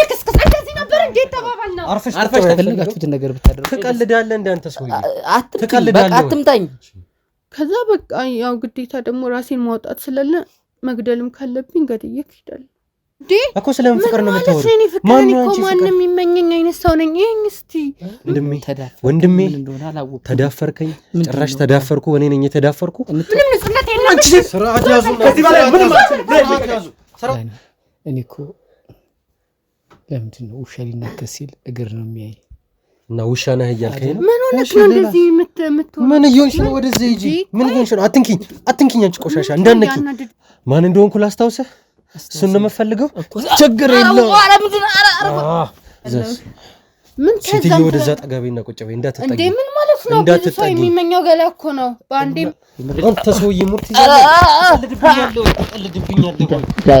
ልክስክስ እንደዚህ ነበር እንዴ ተባባልና አርፈሽ ተፈልጋችሁት ነገር ብታደርጉ ትቀልዳለህ እንደ አንተ ሰው አትቀልዳለህ አትምታኝ ከዛ በቃ ያው ግዴታ ደግሞ ራሴን ማውጣት ስለለ መግደልም ካለብኝ ገድዬ ይሄዳል እንዴ እኮ ስለምን ፍቅር ነው የምታወራው ማንም የሚመኘኝ አይነት ሰው ነኝ ይሄን እስቲ ወንድሜ ተዳፈርከኝ ጭራሽ ተዳፈርኩ እኔ ነኝ የተዳፈርኩ ምንም ንጽህና የለም አንቺ ስርዓት ያዙ ከዚህ በላይ ምንም ያዙ እኔ እኮ ለምንድን ነው ውሻ ሊናከስ ሲል እግር ነው የሚያይ እና ውሻ ነህ እያልከኝ ነው ምን ሆነሽ ነው እንደዚህ የምትወው ምን እየሆንሽ ነው ወደዚህ ሂጂ ምን እየሆንሽ ነው አትንኪኝ አንቺ ቆሻሻ እንዳነኪ ማን እንደሆንኩ ላስታውሰህ እሱን ነው የምፈልገው ችግር የለውም ምን ከዛ ወደዛ ጠጋቤና ቁጭ በይ እንዳትጠጊ እንዴ ምን ማለት ነው ሰው የሚመኘው ገላ እኮ ነው ባንዴም አንተ ሰውዬ ሙርት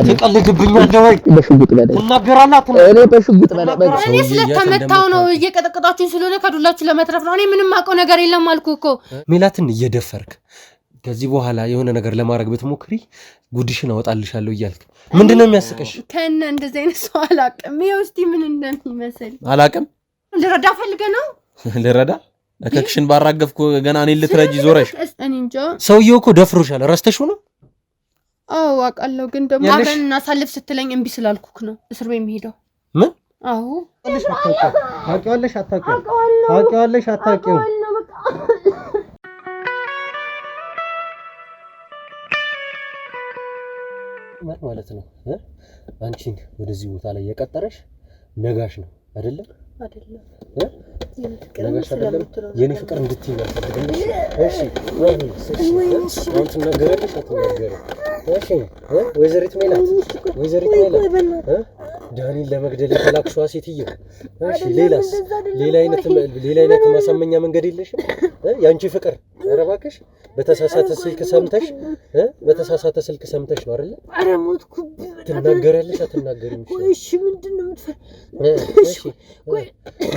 ተቀልድብኛለህ ወይ በሽጉጥ በላይ እናገራላት እኔ በሽጉጥ በላይ እኔ ስለተመታው ነው እየቀጠቀጣችሁ ስለሆነ ከዱላችሁ ለመትረፍ ነው እኔ ምንም አውቀው ነገር የለም አልኩ እኮ ሜላትን እየደፈርክ ከዚህ በኋላ የሆነ ነገር ለማድረግ ብትሞክሪ ጉድሽን አወጣልሻለሁ እያልክ ምንድነው የሚያስቀሽ ከነ እንደዚህ አይነት ሰው አላቀም ይውስቲ ምን እንደሚመስል አላቀም ልረዳ ፈልገ ነው ልረዳ ለከክሽን ባራገፍኩ ገና እኔ ልትረጂ ዞረሽ እኔ እንጃ ሰውዬው እኮ ደፍሮሻል ረስተሽው ነው አዎ አውቃለሁ ግን ደግሞ አብረን እናሳልፍ ስትለኝ እምቢ ስላልኩክ ነው እስር ቤት የሚሄደው ምን አዎ ታውቂዋለሽ አታውቂው ማለት ነው አንቺን ወደዚህ ቦታ ላይ የቀጠረሽ ነጋሽ ነው አይደለ ነጋሽ አይደለም የኔ ፍቅር እንድትይ ነው እሺ አንቺ ነገርሽ አትነገር እሺ ወይዘሪት ሜላት ዳኒን ለመግደል የተላክሽዋ ሴትዮ እሺ ሌላ አይነት ማሳመኛ መንገድ የለሽም ያንቺ ፍቅር ኧረ እባክሽ በተሳሳተ ስልክ ሰምተሽ ነው አይደል ኧረ ሞትኩ ትናገራለሽ አትናገሪም እሺ ምንድነው እሺ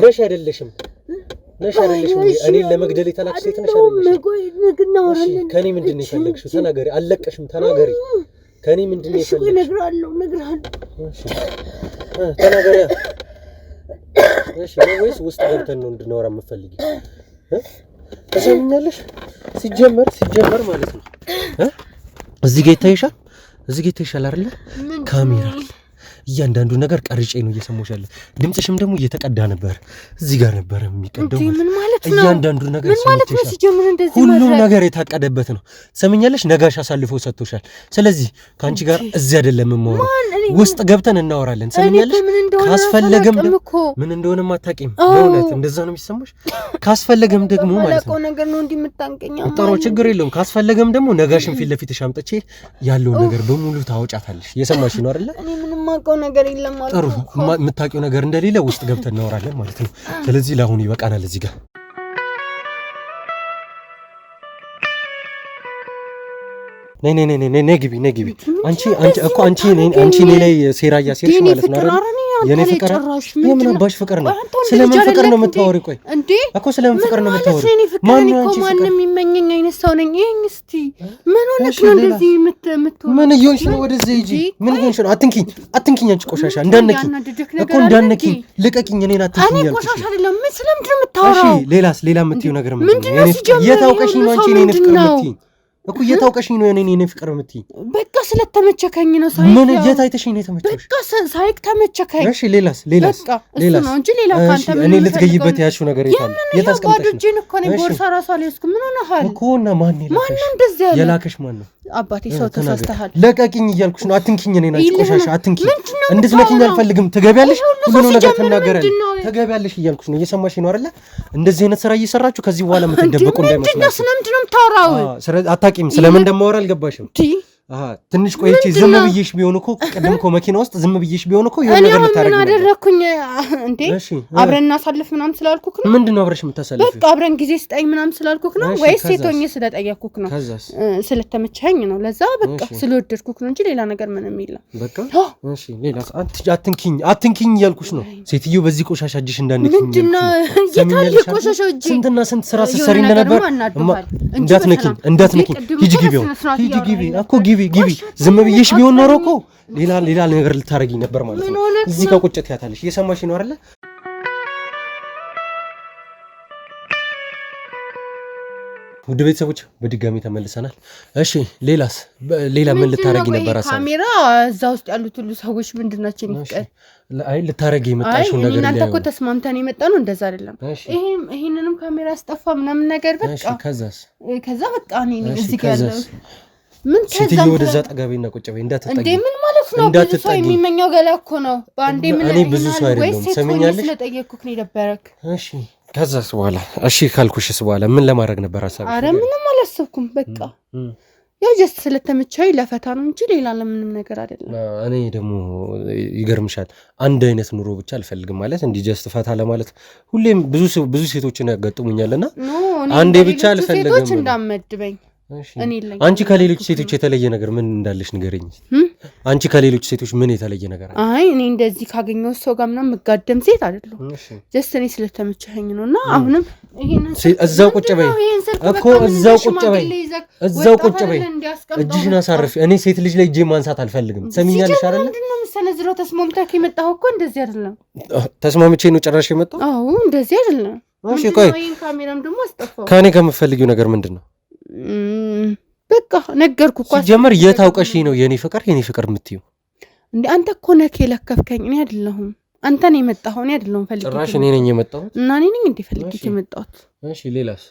ነሽ አይደለሽም እኔ ለመግደል የተላክሽ ሴት ነሽ አይደለሽ ከኔ ምንድነው የፈለግሽው ተናገሪ አለቀሽም ተናገሪ ከኔ ምንድነው የፈለግሽው ነግራለሁ እሺ ተናገሪ እሺ ወይስ ውስጥ ገብተን ነው እንድናወራ የምትፈልጊ ተሰምኛለሽ ሲጀመር ማለት ነው እዚህ ጋር ይታይሻል አይደል ካሜራ እያንዳንዱ ነገር ቀርጬ ነው እየሰሞሻለሁ ድምጽሽም ደግሞ እየተቀዳ ነበር እዚህ ጋር ነበር የሚቀደው ምን ማለት ነው እያንዳንዱ ነገር ሁሉም ነገር የታቀደበት ነው ሰምኛለሽ ነጋሽ አሳልፎ ሰጥቶሻል ስለዚህ ካንቺ ጋር እዚህ አይደለም የምወራው ውስጥ ገብተን እናወራለን ሰምኛለሽ ካስፈለገም ምን እንደሆነም አታውቂም በእውነት እንደዛ ነው የሚሰማሽ ካስፈለገም ደግሞ ማለት ነው ነገር ነው እንዲምታንቀኛ ጥሩ ችግር የለውም ካስፈለገም ደግሞ ነጋሽን ፊት ለፊት ሻምጥቼ ያለው ነገር በሙሉ ታወጫታለሽ እየሰማሽ ነው አይደል እኔ ምንም ማውቀው ነገር የለም ማለት ነው ጥሩ የምታውቂው ነገር እንደሌለ ውስጥ ገብተን እናወራለን ማለት ነው ስለዚህ ለአሁኑ ይበቃናል እዚህ ጋር ነይ ግቢ አንቺ እኔ ላይ ሴራ እያሴርሽ ማለት ነው አይደል የኔ ፍቅር የምን አባሽ ፍቅር ነው ስለምን ፍቅር ነው የምታወሪ ቆይ እንዴ እኮ ስለምን ፍቅር ነው የምታወሪ ማንም የሚመኘኝ አይነት ሰው ነኝ ይሄን እስቲ ምን ሆነሽ ነው እንደዚህ የምትወው ምን እየሆንሽ ነው ወደዚህ ሂጂ ምን እየሆንሽ ነው አትንኪኝ አንቺ ቆሻሻ እንዳነኪኝ ልቀቂኝ እኔን አትንኪኝ እኔ ቆሻሻ አይደለም ምን ስለምንድን ነው የምታወራው እሺ ሌላ የምትይው ነገር ምንድን ነው የታውቀሽ ነው አንቺ እኔን ፍቅር የምትይኝ እኮ የታውቀሽኝ ነው እኔ ፍቅር የምትይ በቃ ስለተመቸከኝ ነው ሳይክ ምን የታይተሽኝ ነው የተመቸሽ በቃ ሳይክ ተመቸከኝ እሺ ሌላስ ነው እንጂ ሌላ ካንተ ምን እኔ ልትገይበት ያልሽው ነገር የታለ የታስቀምጠሽ ነው እጄን እኮ ነው ቦርሳ ራሱ አልያዝኩም ምን ሆነሃል እኮ እና ማን እንደዚህ ያለ የላከሽ ማን ነው አባቴ ሰው ተሳስተሃል ለቀቂኝ እያልኩሽ ነው አትንኪኝ እኔ ናችሁ ቆሻሻ አትንኪኝ እንድትነኪኝ አልፈልግም ትገቢያለሽ ሁሉ ነገር ተናገራለሽ ተገቢያለሽ እያልኩሽ ነው እየሰማሽ ነው አይደል እንደዚህ አይነት ስራ እየሰራችሁ ከዚህ በኋላ የምትደበቁ እንዳይመስላችሁ ስለምንድን ነው የምታወራው አታቂም ስለምን እንደማወራ አልገባሽም ትንሽ ቆይቼ ዝም ብዬሽ ቢሆን እኮ ቀደም እኮ መኪና ውስጥ ዝም ብዬሽ ቢሆን እኮ የሆነ ነገር ልታረግ ነው ምን አደረኩኝ እንዴ አብረን እናሳልፍ ምናምን ስላልኩክ ነው ምንድነው አብረሽ የምታሳልፊው በቃ አብረን ጊዜ ስጠኝ ምናምን ስላልኩክ ነው ወይስ ሴቶኝ ስለጠየቅኩክ ነው ስለተመቸኝ ነው ለዛ በቃ ስለወደድኩክ ነው እንጂ ሌላ ነገር ምንም የለም በቃ እሺ ሌላ አትንኪኝ ያልኩሽ ነው ሴትዮ በዚህ ቆሻሻ እጅሽ እንዳንኪኝ ምንድነው የታለ ቆሻሻ እጅ ስንትና ስንት ስራ ሲሰሪ እንደነበር እንዳትነኪኝ ሂጂ ግቢው እኮ ግቢ ግቢ ዝም ብዬሽ ቢሆን ኖሮ እኮ ሌላ ነገር ልታረጊኝ ነበር ማለት ነው እዚህ ጋር ቁጭት ያታለሽ እየሰማሽ ነው አይደል ውድ ቤተሰቦች በድጋሚ ተመልሰናል እሺ ሌላ ምን ልታረጊ ነበር አሳብ ካሜራ እዛ ውስጥ ያሉት ሁሉ ሰዎች ምንድናቸው ይፍቀር አይ ልታረጊ የመጣሽው ነገር ላይ እናንተ እኮ ተስማምተን የመጣነው እንደዛ አይደለም ይሄንንም ካሜራ አስጠፋ ምናምን ነገር በቃ ከዛ በቃ እኔ እዚህ ጋር ያለው ምን ከዛ ወደዛ ጠጋቢና ቁጭ በይ እንዳትጠጊ እንዴ ምን ማለት ነው ብዙ ሰው የሚመኘው ገላ እኮ ነው ባንዴ ምን እኔ ብዙ ሰው አይደለም ሰምኛለሽ ስለጠየቅኩክ ነው ይደበረክ እሺ ከዛስ በኋላ እሺ ካልኩሽስ በኋላ ምን ለማድረግ ነበር ሐሳብሽ አረ ምንም አላሰብኩም በቃ ያው ጀስት ስለተመቻይ ለፈታ ነው እንጂ ሌላ ለምንም ነገር አይደለም እኔ ደግሞ ይገርምሻል አንድ አይነት ኑሮ ብቻ አልፈልግም ማለት እንዲ ጀስት ፈታ ለማለት ሁሌም ብዙ ሴቶችን ያጋጥሙኛልና አንዴ ብቻ አልፈልግም ሴቶች እንዳመድበኝ አንቺ ከሌሎች ሴቶች የተለየ ነገር ምን እንዳለሽ ንገረኝ አንቺ ከሌሎች ሴቶች ምን የተለየ ነገር አለ አይ እኔ እንደዚህ ካገኘው ሰው ጋር ምናምን መጋደም ሴት አይደለም ጀስት እኔ ስለተመቸኝ ነውና አሁንም ይሄንን እዛው ቁጭ በይ እኮ እዛው ቁጭ በይ እጅሽን አሳርፊ እኔ ሴት ልጅ ላይ እጄ ማንሳት አልፈልግም ሰሚኛለሽ አይደል ምንድነው መሰነዝረው ተስማምተህ ከመጣው እኮ እንደዚህ አይደለም ተስማምቼ ነው ጭራሽ የመጣው አዎ እንደዚህ አይደለም እሺ ቆይ ካሜራም ደግሞ አስጠፋው ከኔ ከምፈልጊው ነገር ምንድነው በቃ ነገርኩ እኮ ሲጀመር የታውቀሽ ነው የኔ ፍቅር የምትዩ እንዴ አንተ እኮ ነህ የለከፍከኝ እኔ አይደለሁም አንተ ነህ የመጣኸው እኔ አይደለሁም ፈልጌ ጭራሽ እኔ ነኝ የመጣሁት እና እኔ ነኝ እንዴ ፈልጌ የመጣሁት እሺ ሌላስ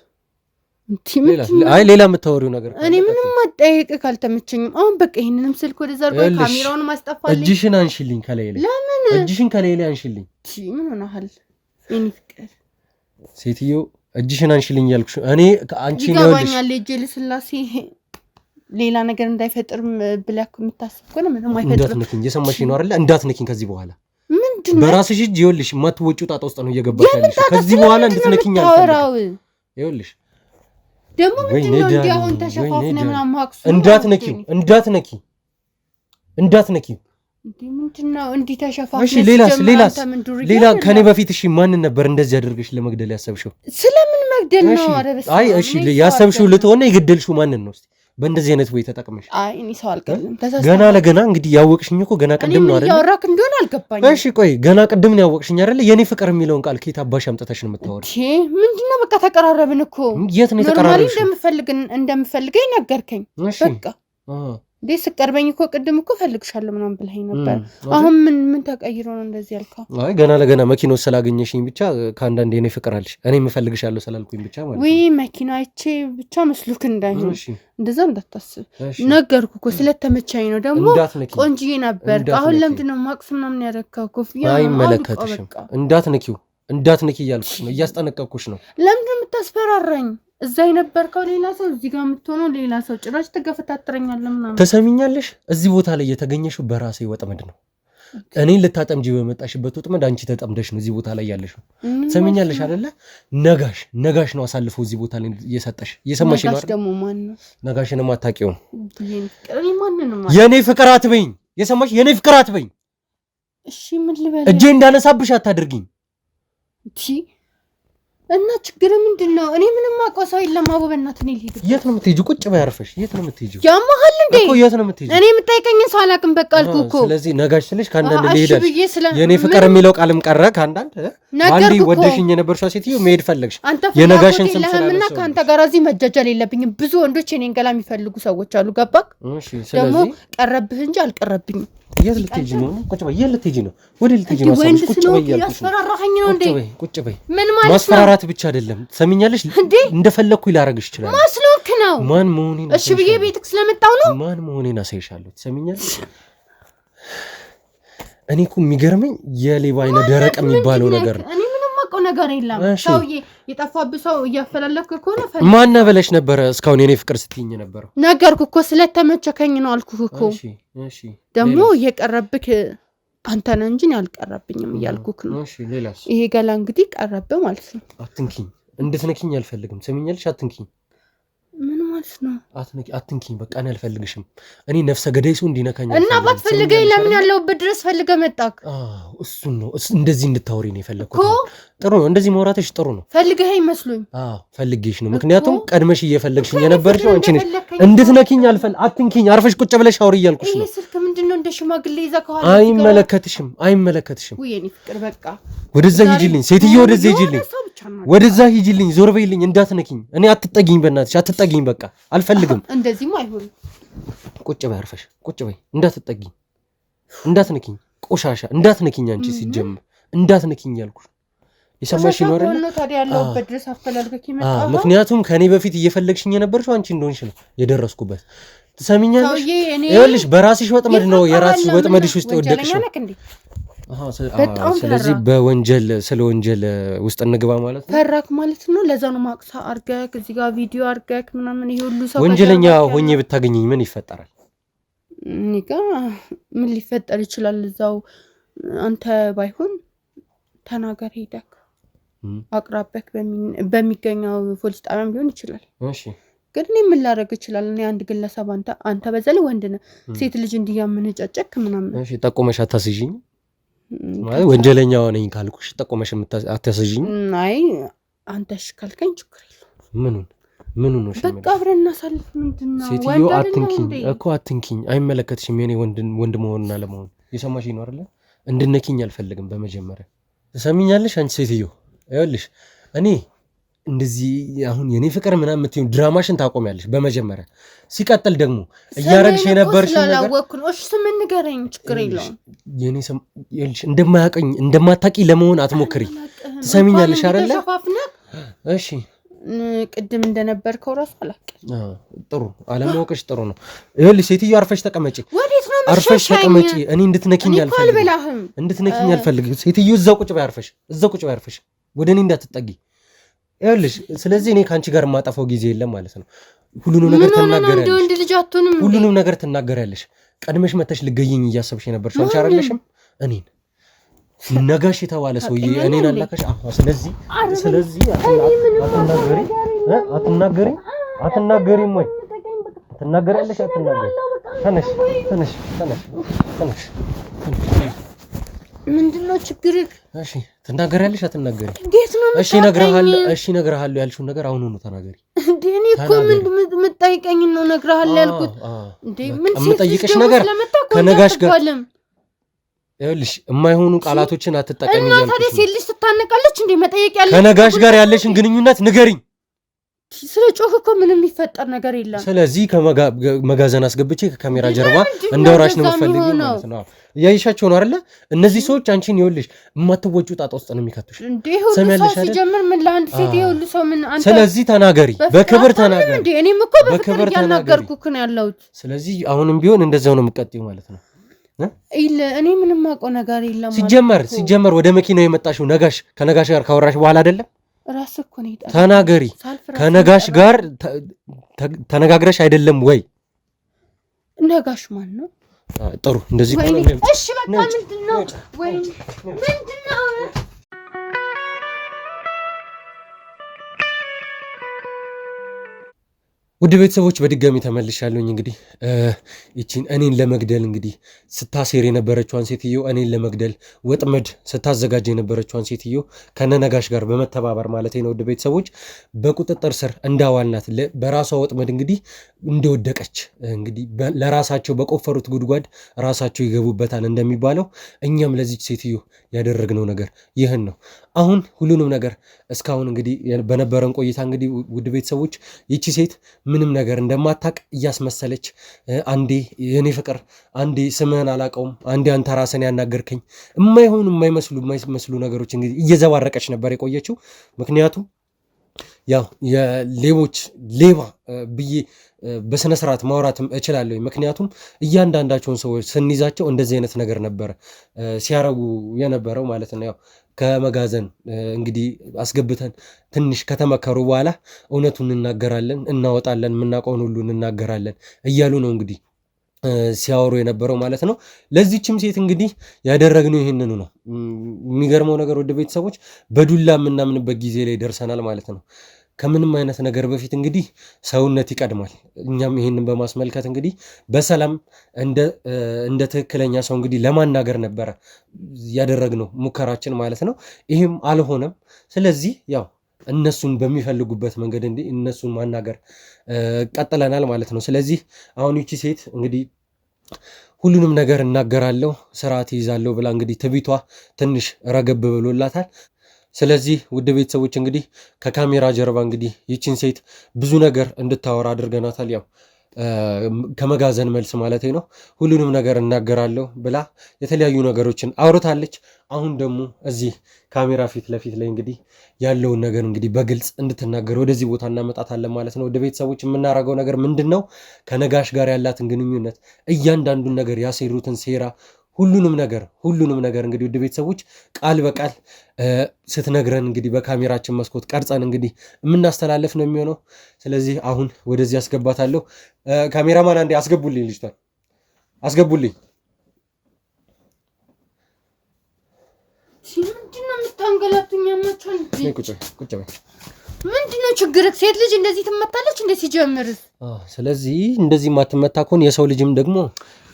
አይ ሌላ የምታወሪው ነገር እኔ ምንም ማጠየቅ ካልተመቸኝም አሁን በቃ ይሄንንም ስልክ ወደ ዘርጎ ካሜራውን ማስጠፋልኝ እጅሽን አንሺልኝ ከላይ ለምን እጅሽን ከላይ አንሺልኝ ምን ሆነሃል የኔ ፍቅር ሴትዮ እጅሽን አንሺልኝ ያልኩሽ እኔ አንቺ ነው ይገባኛል እጄ ለስላሴ ሌላ ነገር እንዳይፈጥር ብላክ የምታስብ ከሆነ ምንም አይፈጥርም እንዳትነኪኝ የሰማሽ ነው አይደል እንዳትነኪኝ ከዚህ በኋላ ምንድነው በራስሽ እጅ ይኸውልሽ ማትወጪው ጣጣ ውስጥ ነው እየገባሽ ያለሽ ከዚህ በኋላ እንድትነኪኝ አልፈልግም ይኸውልሽ ደግሞ ምንድነው እንዲያውን ተሸፋፍነ ምናምን ማክሱ እንዳትነኪ ምንድነው እንዲ ተሸፋፍነ እሺ ሌላ ከኔ በፊት እሺ ማን ነበር እንደዚህ አድርገሽ ለመግደል ያሰብሽው ስለምን መግደል ነው አረበስ አይ እሺ ያሰብሽው ልትሆነ ይገደልሽው ማን ነው እስቲ በእንደዚህ አይነት ወይ ተጠቅመሽ አይ እኔ ሰው አልቀልም ገና ለገና እንግዲህ ያወቅሽኝ እኮ ገና ቀድም ነው አይደል ያወራክ እንደሆነ አልገባኝ እሺ ቆይ ገና ቀድም ነው ያወቅሽኝ አይደል የኔ ፍቅር የሚለውን ቃል ከየት አባሽ አምጥተሽ ነው የምታወሪው እሺ ምንድነው በቃ ተቀራረብን እኮ የት ነው ተቀራረብሽ እንደምፈልገኝ ነገርከኝ በቃ ስቀርበኝ እኮ ቅድም እኮ ፈልግሻለሁ ምናምን ብለኸኝ ነበር አሁን ምን ተቀይሮ ነው እንደዚህ ያልከው አይ ገና ለገና መኪናው ስላገኘሽኝ ብቻ ከአንዳንዴ እኔ ፍቅር አለሽ እኔ የምፈልግሻለሁ ስላልኩኝ ብቻ ማለት ነው ወይ መኪናቼ ብቻ መስሉክ እንዳይሆን እንደዛ እንዳታስብ ነገርኩ እኮ ስለተመቻኝ ነው ደግሞ ቆንጂዬ ነበር አሁን ለምንድነው ማቅስ ምናምን ያረካው ኮፍያ አይመለከትሽም እንዳትነኪ እያልኩሽ ነው እያስጠነቀቅኩሽ ነው ለምንድነው የምታስፈራራኝ እዛ የነበርከው ሌላ ሰው እዚህ ጋር የምትሆነው ሌላ ሰው ጭራሽ ተገፈታተረኛለህ ምናምን ተሰሚኛለሽ እዚህ ቦታ ላይ የተገኘሽው በራሴ ወጥመድ ነው እኔን ልታጠምጂ በመጣሽበት ወጥመድ አንቺ ተጠምደሽ ነው እዚህ ቦታ ላይ ያለሽው ተሰሚኛለሽ አይደለ ነጋሽ ነው አሳልፎ እዚህ ቦታ ላይ እየሰማሽ ነው ደግሞ ማን ነው ነጋሽንም አታውቂውም የኔ ፍቅር አትበይኝ የሰማሽ የኔ ፍቅር አትበይኝ እሺ ምን ልበል እጄ እንዳነሳብሽ አታድርጊኝ እና ችግር ምንድነው እኔ ምንም አውቀው ሰው የለም አቦ በእናትህ ነው ልሂድ የት ነው የምትሄጂው ቁጭ በይ አርፈሽ የት ነው የምትሄጂው ያማሃል እንዴ እኮ የት ነው የምትሄጂው እኔ የምጠይቀኝ ሰው አላውቅም በቃ አልኩ እኮ ስለዚህ ነጋሽ ስለሽ ካንዳንድ ልሄዳለሽ የኔ ፍቅር የሚለው ቃልም ቀረ ካንዳንድ ባንዲ ወደሽኝ የነበርሽው ሴትዮ መሄድ ፈለግሽ የነጋሽን ስም ስለምና ካንተ ጋር እዚህ መጃጃል የለብኝም ብዙ ወንዶች እኔን ገላ የሚፈልጉ ሰዎች አሉ ገባክ እሺ ስለዚህ ቀረብህ እንጂ አልቀረብኝም የት ልትሄጂ ነው ቁጭ በይ የት ልትሄጂ ነው ወደ ልትሄጂ ነው ቁጭ በይ ያስፈራራኸኝ ነው እንዴ ቁጭ በይ ምን ማለት ነው ማስፈራራት ብቻ አይደለም ሰሚኛለሽ እንደፈለኩ ይላረግሽ ይችላል ማስሎክ ነው ማን መሆኔን እሺ ብዬ ቤትክ ስለመጣው ነው ማን መሆኔን አሳይሻለሁ ሰሚኛለሽ እኔ እኮ የሚገርመኝ የሌባ አይነ ደረቅ የሚባለው ነገር ነው ነገር የለም ሰውዬ የጠፋብህ ሰው እያፈላለክ ከሆነ ማን በለሽ ነበር እስካሁን የኔ ፍቅር ስትይኝ ነበር ነገርኩ እኮ ስለተመቸከኝ ነው አልኩህ እኮ እሺ ደግሞ የቀረብክ አንተ ነህ እንጂ ያልቀረብኝም እያልኩክ ነው እሺ ሌላስ ይሄ ገላ እንግዲህ ቀረበ ማለት ነው አትንኪኝ እንድትነኪኝ አልፈልግም ሰሚኛለሽ አትንኪኝ ማለት ነው? አትንኪኝ፣ በቃ እኔ አልፈልግሽም። እኔ ነፍሰ ገዳይ ሰው እንዲነካኝ እና ባትፈልገኝ ለምን ያለሁበት ድረስ ፈልገህ መጣክ? እሱን ነው እንደዚህ እንድታወሪ ነው የፈለኩት። ጥሩ ነው እንደዚህ ማውራትሽ ጥሩ ነው። ፈልገህ ይመስሉኝ? ፈልጌሽ ነው። ምክንያቱም ቀድመሽ እየፈለግሽኝ የነበርሽው አንቺ ነሽ። እንድትነኪኝ አትንኪኝ፣ አርፈሽ ቁጭ ብለሽ አውሪ እያልኩሽ ነው። ይሄ ስልክ ምንድነው እንደ ሽማግሌ ይዘህ ከኋላ? አይመለከትሽም። ወይኔ ፍቅር በቃ ወደዛ ሂጂልኝ፣ ሴትዮ ወደዛ ሂጂልኝ፣ ወደዛ ሂጂልኝ፣ ዞር በይልኝ፣ እንዳትነኪኝ። እኔ አትጠጊኝ፣ በእናትሽ አትጠጊኝ። በቃ አልፈልግም። እንደዚህም አይሆንም። ቁጭ በይ፣ አርፈሽ ቁጭ በይ። እንዳትጠጊኝ፣ እንዳትነኪኝ፣ ቆሻሻ እንዳትነኪኝ። አንቺ ሲጀምር እንዳትነኪኝ ያልኩሽ የሰማሽ ነው አይደል? ምክንያቱም ከኔ በፊት እየፈለግሽኝ የነበርሽው አንቺ እንደሆንሽ ነው የደረስኩበት። ትሰሚኛለሽ? ይኸውልሽ በራስሽ ወጥመድ ነው የራስሽ ወጥመድሽ ውስጥ የወደቅሽው። ስለዚህ በወንጀል ስለ ወንጀል ውስጥ እንግባ ማለት ነው። ፈራክ ማለት ነው። ለዛ ነው ማቅሳ አርገክ እዚህ ጋር ቪዲዮ አርገክ ምናምን ይሄ ሁሉ ሰው ወንጀለኛ ሆኜ ብታገኘኝ ምን ይፈጠራል? እኔ ጋር ምን ሊፈጠር ይችላል? እዛው አንተ ባይሆን ተናገር ሄደክ አቅራበክ በሚገኘው ፖሊስ ጣቢያም ሊሆን ይችላል። እሺ ግን እኔ ምን ላደርግ ይችላል? እኔ አንድ ግለሰብ አንተ በዛ ላይ ወንድ ነህ፣ ሴት ልጅ እንዲያምንጨጨክ ምናምን። እሺ ጠቆመሽ አታስይኝ ማለት ወንጀለኛ ነኝ ካልኩሽ ጠቆመሽ አታስይኝ? አይ አንተሽ ካልከኝ ችግር የለውም። ምኑን ነው? በቃ አብረን እናሳልፍ። ምንድነው? ሴትዮ አትንኪኝ፣ አይመለከትሽም የኔ ወንድ መሆንና ለመሆን። የሰማሽኝ ነው አይደል? እንድነኪኝ አልፈልግም። በመጀመሪያ ትሰሚኛለሽ አንቺ ሴትዮ? ይኸውልሽ እኔ እንደዚህ አሁን የኔ ፍቅር ምናምን የምትይው ድራማሽን ታቆሚያለሽ በመጀመሪያ። ሲቀጥል ደግሞ እያረግሽ የነበርሽ ነገር እሺ ስም ንገረኝ፣ ችግር የለውም። የኔ ስም ይኸውልሽ እንደማታቂ ለመሆን አትሞክሪ። ትሰሚኛለሽ አይደለ? እሺ ቅድም እንደነበርከው ራሱ አላውቅም። ጥሩ አለማወቅሽ ጥሩ ነው። ይኸውልሽ ሴትዮ አርፈሽ ተቀመጪ። ወዴት ነው አርፈሽ ተቀመጪ። እኔ እንድትነኪኝ አልፈልግም። ሴትዮ እዛው ቁጭ በይ አርፈሽ ወደ እኔ እንዳትጠጊ። ይኸውልሽ ስለዚህ እኔ ከአንቺ ጋር የማጠፋው ጊዜ የለም ማለት ነው። ሁሉንም ነገር ትናገሪያለሽ። ቀድመሽ መተሽ ልገይኝ እያሰብሽ የነበርሽ አንቺ አይደለሽም? እኔን ነጋሽ የተባለ ሰውዬ እኔን አላከሽ። ስለዚህ አትናገሪም ወይ? ትናገሪያለሽ አትናገሪ? ተነሽ። ምንድነው ችግርህ? እሺ ትናገሪያለሽ አትናገሪ? እንዴት ነው? እሺ እነግርሃለሁ ያልሽውን ነገር አሁን ነው ተናገሪ። እንዴ እኔ እኮ ምን የምጠይቀኝ ነው እነግርሃለሁ ያልኩት። እንዴ ምን የምጠይቅሽ ነገር ከነጋሽ ጋር ይኸውልሽ የማይሆኑ ቃላቶችን አትጠቀሚ እያልኩሽ ነው። ታዲያ ሴት ልጅ ትታነቃለች እንዴ? መጠየቅ ያለሽ ከነጋሽ ጋር ያለሽን ግንኙነት ንገሪኝ። ስለ ጮህ እኮ ምንም የሚፈጠር ነገር የለም። ስለዚህ ከመጋዘን አስገብቼ ከካሜራ ጀርባ እንደወራሽ ነው የምፈልገው ማለት ነው። ያይሻቸው ነው አይደለ? እነዚህ ሰዎች አንቺን ይኸውልሽ የማትወጪ ጣጣ ውስጥ ነው የሚከቱሽ። እንዴ ሁሉ ሰው ሲጀምር ምን ለአንድ ሴት ይሁሉ ሰው ምን አንተ ስለዚህ ተናገሪ፣ በክብር ተናገሪ። እንዴ እኔም እኮ በክብር ያናገርኩክ ነው ያለሁት። ስለዚህ አሁንም ቢሆን እንደዛው ነው የምትቀጥይው ማለት ነው። እኔ ምንም አውቀው ነገር የለም። ሲጀመር ወደ መኪናው የመጣሽው ከነጋሽ ጋር ካወራሽ በኋላ አይደለም? ራስ እኮ ነው ይጣ ተናገሪ። ከነጋሽ ጋር ተነጋግረሽ አይደለም ወይ? ነጋሽ ማን ነው? ጥሩ እንደዚህ እሺ በቃ ምንድነው? ወይ ምንድነው? ውድ ቤተሰቦች በድጋሚ ተመልሻለሁኝ። እንግዲህ ይቺን እኔን ለመግደል እንግዲህ ስታሴር የነበረችዋን ሴትዮ እኔን ለመግደል ወጥመድ ስታዘጋጅ የነበረችዋን ሴትዮ ከነነጋሽ ጋር በመተባበር ማለት ነው ውድ ቤተሰቦች በቁጥጥር ስር እንዳዋልናት በራሷ ወጥመድ እንግዲህ እንደወደቀች እንግዲህ ለራሳቸው በቆፈሩት ጉድጓድ ራሳቸው ይገቡበታል እንደሚባለው እኛም ለዚች ሴትዮ ያደረግነው ነገር ይህን ነው። አሁን ሁሉንም ነገር እስካሁን እንግዲህ በነበረን ቆይታ እንግዲህ ውድ ቤተሰቦች ይቺ ሴት ምንም ነገር እንደማታቅ እያስመሰለች አንዴ የኔ ፍቅር፣ አንዴ ስምህን አላቀውም፣ አንዴ አንተ ራስን ያናገርከኝ የማይሆኑ የማይመስሉ ነገሮች እንግዲህ እየዘባረቀች ነበር የቆየችው። ምክንያቱም ያው የሌቦች ሌባ ብዬ በስነ ስርዓት ማውራትም እችላለሁ። ምክንያቱም እያንዳንዳቸውን ሰዎች ስንይዛቸው እንደዚህ አይነት ነገር ነበረ ሲያረጉ የነበረው ማለት ነው። ያው ከመጋዘን እንግዲህ አስገብተን ትንሽ ከተመከሩ በኋላ እውነቱን እንናገራለን፣ እናወጣለን፣ የምናውቀውን ሁሉ እንናገራለን እያሉ ነው እንግዲህ ሲያወሩ የነበረው ማለት ነው። ለዚችም ሴት እንግዲህ ያደረግነው ይህንኑ ነው። የሚገርመው ነገር ወደ ቤተሰቦች በዱላ የምናምንበት ጊዜ ላይ ደርሰናል ማለት ነው። ከምንም አይነት ነገር በፊት እንግዲህ ሰውነት ይቀድማል። እኛም ይሄንን በማስመልከት እንግዲህ በሰላም እንደ ትክክለኛ ሰው እንግዲህ ለማናገር ነበረ ያደረግነው ሙከራችን ማለት ነው። ይህም አልሆነም። ስለዚህ ያው እነሱን በሚፈልጉበት መንገድ እነሱን ማናገር ቀጥለናል ማለት ነው። ስለዚህ አሁን ይቺ ሴት እንግዲህ ሁሉንም ነገር እናገራለሁ ስርዓት ይይዛለሁ ብላ እንግዲህ ትቢቷ ትንሽ ረገብ ብሎላታል። ስለዚህ ውድ ቤተሰቦች እንግዲህ ከካሜራ ጀርባ እንግዲህ ይቺን ሴት ብዙ ነገር እንድታወራ አድርገናታል። ያው ከመጋዘን መልስ ማለት ነው። ሁሉንም ነገር እናገራለሁ ብላ የተለያዩ ነገሮችን አውርታለች። አሁን ደግሞ እዚህ ካሜራ ፊት ለፊት ላይ እንግዲህ ያለውን ነገር እንግዲህ በግልጽ እንድትናገር ወደዚህ ቦታ እናመጣታለን ማለት ነው። ወደ ቤተሰቦች የምናደርገው ነገር ምንድን ነው? ከነጋሽ ጋር ያላትን ግንኙነት፣ እያንዳንዱን ነገር ያሴሩትን ሴራ፣ ሁሉንም ነገር እንግዲህ ወደ ቤተሰቦች ቃል በቃል ስትነግረን እንግዲህ በካሜራችን መስኮት ቀርጸን እንግዲህ የምናስተላለፍ ነው የሚሆነው። ስለዚህ አሁን ወደዚህ አስገባታለሁ። ካሜራማን አንዴ አስገቡልኝ፣ ልጅቷን አስገቡልኝ። ምንድነው የምታንገላቱኝ? ቁጭ በይ። ምንድነው ችግር? ሴት ልጅ እንደዚህ ትመታለች እንዴ ሲጀምር? ስለዚህ እንደዚህ ማትመታ ከሆነ የሰው ልጅም ደግሞ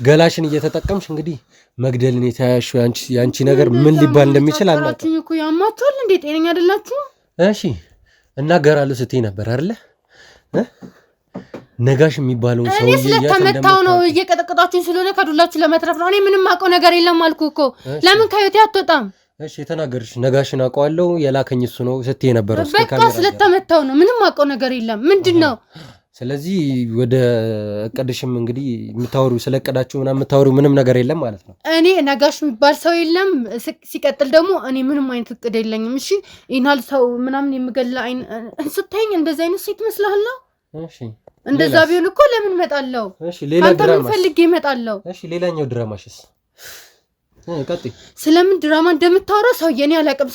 ገላሽን እየተጠቀምሽ እንግዲህ መግደልን የተያያሽ ያንቺ ነገር ምን ሊባል እንደሚችል አናውቅም እኮ። ያማችኋል እንዴ? ጤነኛ አይደላችሁ? እሺ እናገራለሁ ስትይ ነበር አይደለ? ነጋሽ የሚባለው ሰው እኔ ስለተመታው ነው እየቀጠቀጣችሁኝ ስለሆነ ከዱላችሁ ለመትረፍ ነው። እኔ ምንም አውቀው ነገር የለም አልኩ እኮ። ለምን ከህይወቴ አትወጣም? እሺ የተናገርሽ ነጋሽን አውቀዋለሁ የላከኝ እሱ ነው ስትይ ነበር። በቃ ስለተመታው ነው። ምንም አውቀው ነገር የለም። ምንድነው? ስለዚህ ወደ እቅድሽም እንግዲህ የምታወሪው ስለ እቅዳችሁ ምናምን የምታወሪው ምንም ነገር የለም ማለት ነው። እኔ ነጋሽ የሚባል ሰው የለም። ሲቀጥል ደግሞ እኔ ምንም አይነት እቅድ የለኝም። እሺ ይናል ሰው ምናምን የምገላ ስታይኝ እንደዚህ አይነት ሴት መስላለሁ? እሺ እንደዛ ቢሆን እኮ ለምን እመጣለሁ? እሺ ሌላ ድራማ ፈልጌ እመጣለሁ። እሺ ሌላኛው ድራማሽስ? ቀጥይ። ስለምን ድራማ እንደምታወራው ሰው የኔ አላውቅም።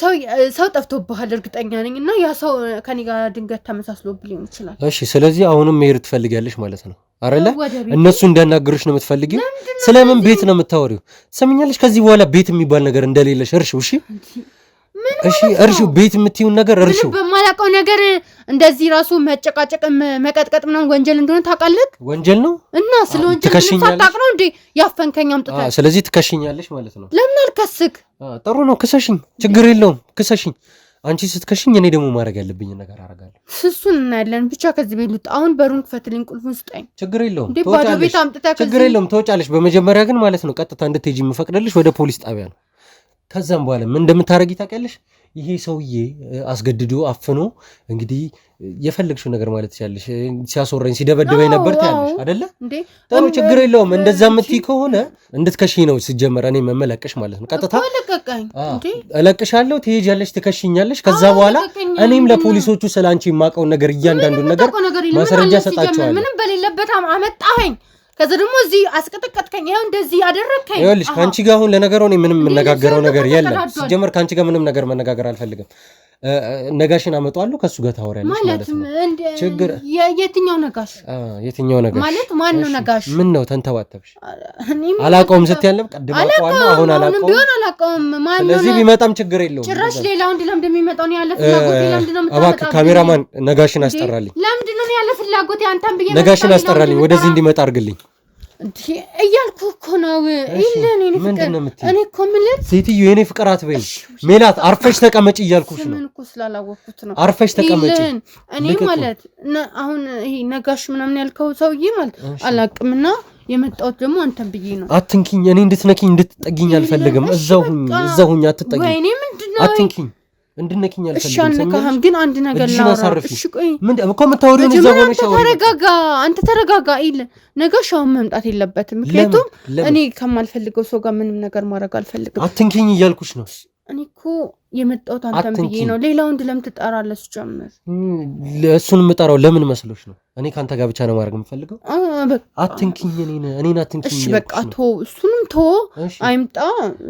ሰው ጠፍቶብሃል እርግጠኛ ነኝ። እና ያ ሰው ከኔ ጋር ድንገት ተመሳስሎብኝ ሊሆን ይችላል። እሺ ስለዚህ አሁንም መሄድ ትፈልጊያለሽ ማለት ነው አይደለ? እነሱ እንዲያናግሩሽ ነው የምትፈልጊው። ስለምን ቤት ነው የምታወሪው? ሰምኛለሽ? ከዚህ በኋላ ቤት የሚባል ነገር እንደሌለሽ እርሺው። እሺ እርሺው። ቤት የምትይውን ነገር እርሺው። በማላውቀው ነገር እንደዚህ ራሱ መጨቃጨቅ መቀጥቀጥ ምናምን ወንጀል እንደሆነ ታውቃለህ? ወንጀል ነው እና ስለ ወንጀል ሳታውቅ ነው እንዴ ያፈንከኝ አምጥተህ? ስለዚህ ትከሽኛለሽ ማለት ነው። ለምን አልከስክ? ጥሩ ነው ክሰሽኝ፣ ችግር የለውም ክሰሽኝ። አንቺ ስትከሽኝ እኔ ደግሞ ማድረግ ያለብኝ ነገር አደርጋለሁ። እሱን እናያለን። ብቻ ከዚህ ቤት ልውጣ። አሁን በሩን ክፈትልኝ፣ ቁልፉን ስጠኝ። ችግር የለውም ትወጫለሽ። ችግር የለውም ትወጫለሽ። በመጀመሪያ ግን ማለት ነው ቀጥታ እንድትሄጂ የምፈቅድልሽ ወደ ፖሊስ ጣቢያ ነው። ከዛም በኋላ ምን እንደምታረጊ ታውቂያለሽ? ይሄ ሰውዬ አስገድዶ አፍኖ እንግዲህ የፈለግሽው ነገር ማለት ትችያለሽ። ሲያስወራኝ ሲደበድበኝ ነበር ትያለሽ አይደለ? ጥሩ ችግር የለውም። እንደዛ የምትይ ከሆነ እንድትከሽኝ ነው ሲጀመር እኔ መመለቅሽ ማለት ነው። ቀጥታ እለቅሻለሁ፣ ትሄጃለሽ፣ ትከሽኛለሽ። ከዛ በኋላ እኔም ለፖሊሶቹ ስላንቺ የማውቀውን ነገር እያንዳንዱን ነገር ማስረጃ ሰጣቸዋለሁ። ምንም በሌለበት አመጣኸኝ። ከዛ ደግሞ እዚህ አስቀጠቀጥከኝ። ይሄው እንደዚህ አደረከኝ። ይኸውልሽ ካንቺ ጋር አሁን ለነገሩ እኔ ምንም የምነጋገረው ነገር የለም። ሲጀመር ካንቺ ጋር ምንም ነገር መነጋገር አልፈልግም። ነጋሽን አመጣዋለሁ ከሱ ጋር ታወሪያለሽ ማለት ነው። ችግር የትኛው ነጋሽ? የትኛው ነጋሽ ማለት ማን ነው ነጋሽ? ምን ነው ተንተባተብሽ? አላውቀውም ስትያለም ቀድማ አውቀዋለሁ አሁን አላውቀውም። ማን ነው? ስለዚህ ቢመጣም ችግር የለውም። ጭራሽ ሌላ ወንድ ለምን እንደሚመጣው ነው ያለ ፍላጎት ለምንድን ነው የምታመጣው? እባክህ ካሜራማን ነጋሽን አስጠራልኝ። ለምንድን ነው ያለ ፍላጎት አንተም ብዬ ነጋሽን አስጠራልኝ፣ ወደዚህ እንዲመጣ አድርግልኝ እያልኩ እኮ ነው። እኔ እኮ የምልህ ሴትዮ የኔ ፍቅር አትበይ ሜላት፣ አርፈሽ ተቀመጭ እያልኩሽ ነው። ምን እኮ ስላላወቅኩት ነው። አርፈሽ ተቀመጭ። እኔ ማለት አሁን ይሄ ነጋሽ ምናምን ያልከው ሰውዬ ማለት አላውቅምና የመጣሁት ደግሞ አንተን ብዬ ነው። አትንኪኝ፣ እኔ እንድትነኪኝ እንድትጠጊኝ አልፈልግም። እዛው ሁኝ አትጠጊኝ። ወይኔ ምንድነው? አትንኪኝ እንድነኪኝ አልፈልግም። እሺ አንነካህም፣ ግን አንድ ነገር ላውራ። እሺ ቆይ ምን እኮ የምታወሪውን እዛው ሆነሽ አንተ ተረጋጋ። ነጋሻውን መምጣት የለበትም። ምክንያቱም እኔ ከማልፈልገው ሰው ጋር ምንም ነገር ማድረግ አልፈልግም። አትንኪኝ እያልኩሽ ነው። እኔ እኮ የመጣሁት አንተን ብዬ ነው። ሌላ ወንድ ለምን ትጠራለህ? ጀምር። እሱን የምጠራው ለምን መስሎሽ ነው? እኔ ካንተ ጋር ብቻ ነው ማድረግ የምፈልገው። አትንኪኝ፣ እኔን አትንኪኝ። እሺ በቃ ቶ እሱንም ቶ አይምጣ፣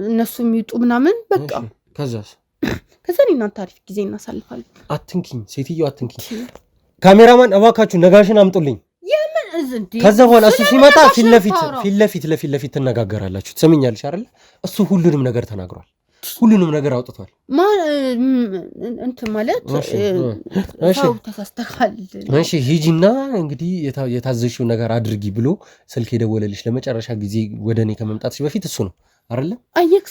እነሱም ይውጡ ምናምን በቃ። ከዛ እኔ እናንተ አሪፍ ጊዜ እናሳልፋለን። አትንኪኝ ሴትዮ አትንኪኝ። ካሜራማን እባካችሁ ነጋሽን አምጡልኝ። ከዛ በኋላ እሱ ሲመጣ ፊት ለፊት ትነጋገራላችሁ። ትሰሚኛለሽ አይደለ? እሱ ሁሉንም ነገር ተናግሯል። ሁሉንም ነገር አውጥቷል እንትን ማለት ሰው ተሳስተካል እሺ ሂጂና እንግዲህ የታዘዝሽው ነገር አድርጊ ብሎ ስልክ የደወለልሽ ለመጨረሻ ጊዜ ወደኔ ከመምጣትሽ በፊት እሱ ነው አይደለ አየክ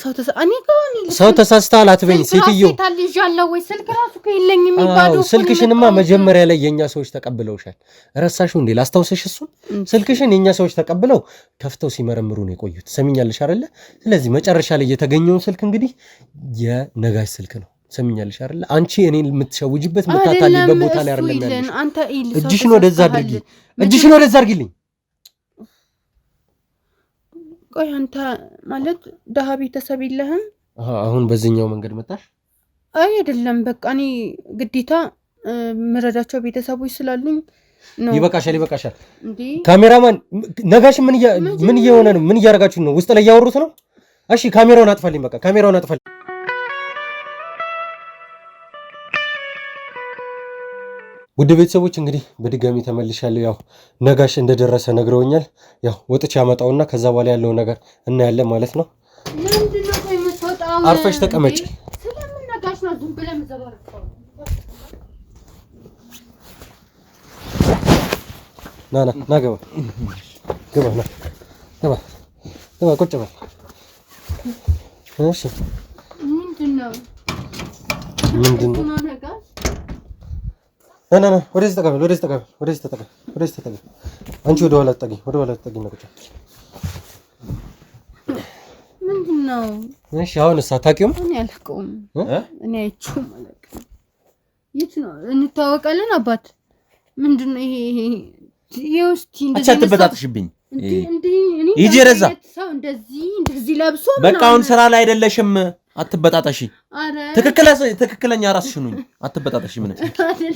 ሰው ተሳስተሃል አትበኝ ሴትዮ ታልጃለሁ ወይ ስልክ ራሱ ከይለኝ የሚባለው ስልክሽንማ መጀመሪያ ላይ የኛ ሰዎች ተቀብለውሻል ረሳሽው እንዴ ላስታውሰሽ እሱን ስልክሽን የኛ ሰዎች ተቀብለው ከፍተው ሲመረምሩ ነው የቆዩት ሰሚኛለሽ አይደለ ስለዚህ መጨረሻ ላይ የተገኘውን ስልክ እንግዲህ የነጋሽ ስልክ ነው ሰሚኛለሽ አይደለ አንቺ እኔን የምትሸውጅበት መታታሊበት ቦታ ላይ አይደለም ያለሽ አንተ እጅሽን ወደዛ አድርጊልኝ ቆይ አንተ ማለት ደሃ ቤተሰብ የለህም አሁን በዚህኛው መንገድ መጣሽ አይደለም በቃ እኔ ግዴታ ምረዳቸው ቤተሰቦች ስላሉኝ ነው ይበቃሻል እንዴ ካሜራማን ነጋሽ ምን እየሆነ ነው ምን እያደረጋችሁ ነው ውስጥ ላይ ያወሩት ነው እሺ ካሜራውን አጥፋልኝ በቃ ካሜራውን አጥፋልኝ ውድ ቤተሰቦች እንግዲህ በድጋሚ ተመልሻለሁ ያው ነጋሽ እንደደረሰ ነግረውኛል ያው ወጥቼ ያመጣውና ከዛ በኋላ ያለው ነገር እናያለን ማለት ነው ምንድነው የምትወጣው አርፈሽ ተቀመጪ ስለምን ነጋሽ ነው ዝም ብለህ መዘባረቀው ና ገባ ቁጭ በል እሺ ምንድነው ነጋሽ ና ወደዚህ ተቀበል አንቺ ወደ ኋላ ተጠጊ ነው ቁጭ ምንድነው እሺ አሁንስ አታውቂውም እኔ አላውቀውም እኔ አይቼውም አላውቅም የት ነው እንታወቃለን አባት ምንድነው ይሄ የውስቲ እንደዚህ አትበጣጥሽብኝ እንዴ ይጂ ረዛ ሰው እንደዚህ ለብሶ በቃ አሁን ስራ ላይ አይደለሽም አትበጣጣሽ ትክክለኛ ራስሽ ነኝ አትበጣጣሽ ምን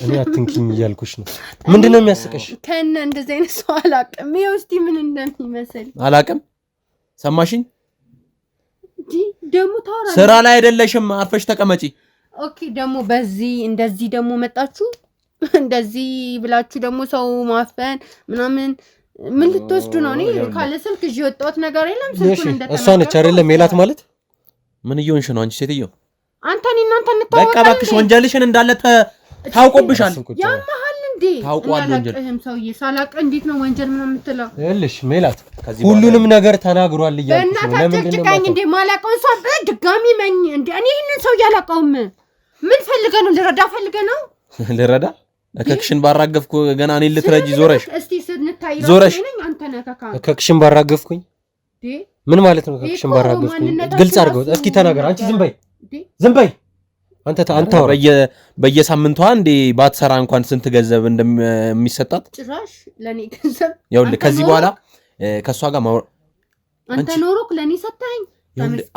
እኔ አትንኪኝ እያልኩሽ ነው ምንድነው የሚያስቀሽ ከነ እንደዚህ አይነት ሰው አላውቅም የውስቲ ምን እንደሚመስል አላውቅም ሰማሽኝ ደሞ ታወራ ስራ ላይ አይደለሽም አርፈሽ ተቀመጪ ኦኬ ደሞ በዚህ እንደዚህ ደሞ መጣችሁ እንደዚህ ብላችሁ ደሞ ሰው ማፈን ምናምን ምን ልትወስዱ ነው እኔ ካለ ስልክ እዚህ ወጣሁት ነገር የለም ስልኩን እንደተናገረ እሷ ነች አይደለ ሜላት ማለት ምን እየሆንሽ ነው አንቺ ሴትዮ አንተን እናንተ እንታወቃለን በቃ ባክሽ ወንጀልሽን እንዳለ ታውቆብሻል ያማሃል እንዴ ታውቋል ወንጀል ሰውዬ ሳላቅ እንዴት ነው ወንጀል ምን የምትለው እልሽ ሜላት ሁሉንም ነገር ተናግሯል እያልኩሽ ነው ለምን ነው እንዴ ማላቀውን ሰው በድጋሚ መኝ እንዴ እኔ ይሄንን ሰው ያላቀውም ምን ፈልገህ ነው ልረዳ ከክሽን ባራገፍኩ ገና እኔ ልትረጂ ዞረሽ እስቲ ስንታይ ነኝ አንተ ነህ ከክሽን ባራገፍኩኝ ምን ማለት ነው ከክሽን ባራገፍኩኝ ግልጽ አድርገው እስኪ ተናገር አንቺ ዝም በይ አንተ በየሳምንቷ እንዴ ባትሰራ እንኳን ስንት ገንዘብ እንደሚሰጣት ጭራሽ ለኔ ገንዘብ ይኸውልህ ከዚህ በኋላ ከሷ ጋር አንተ ኖሮክ ለኔ ሰጣኝ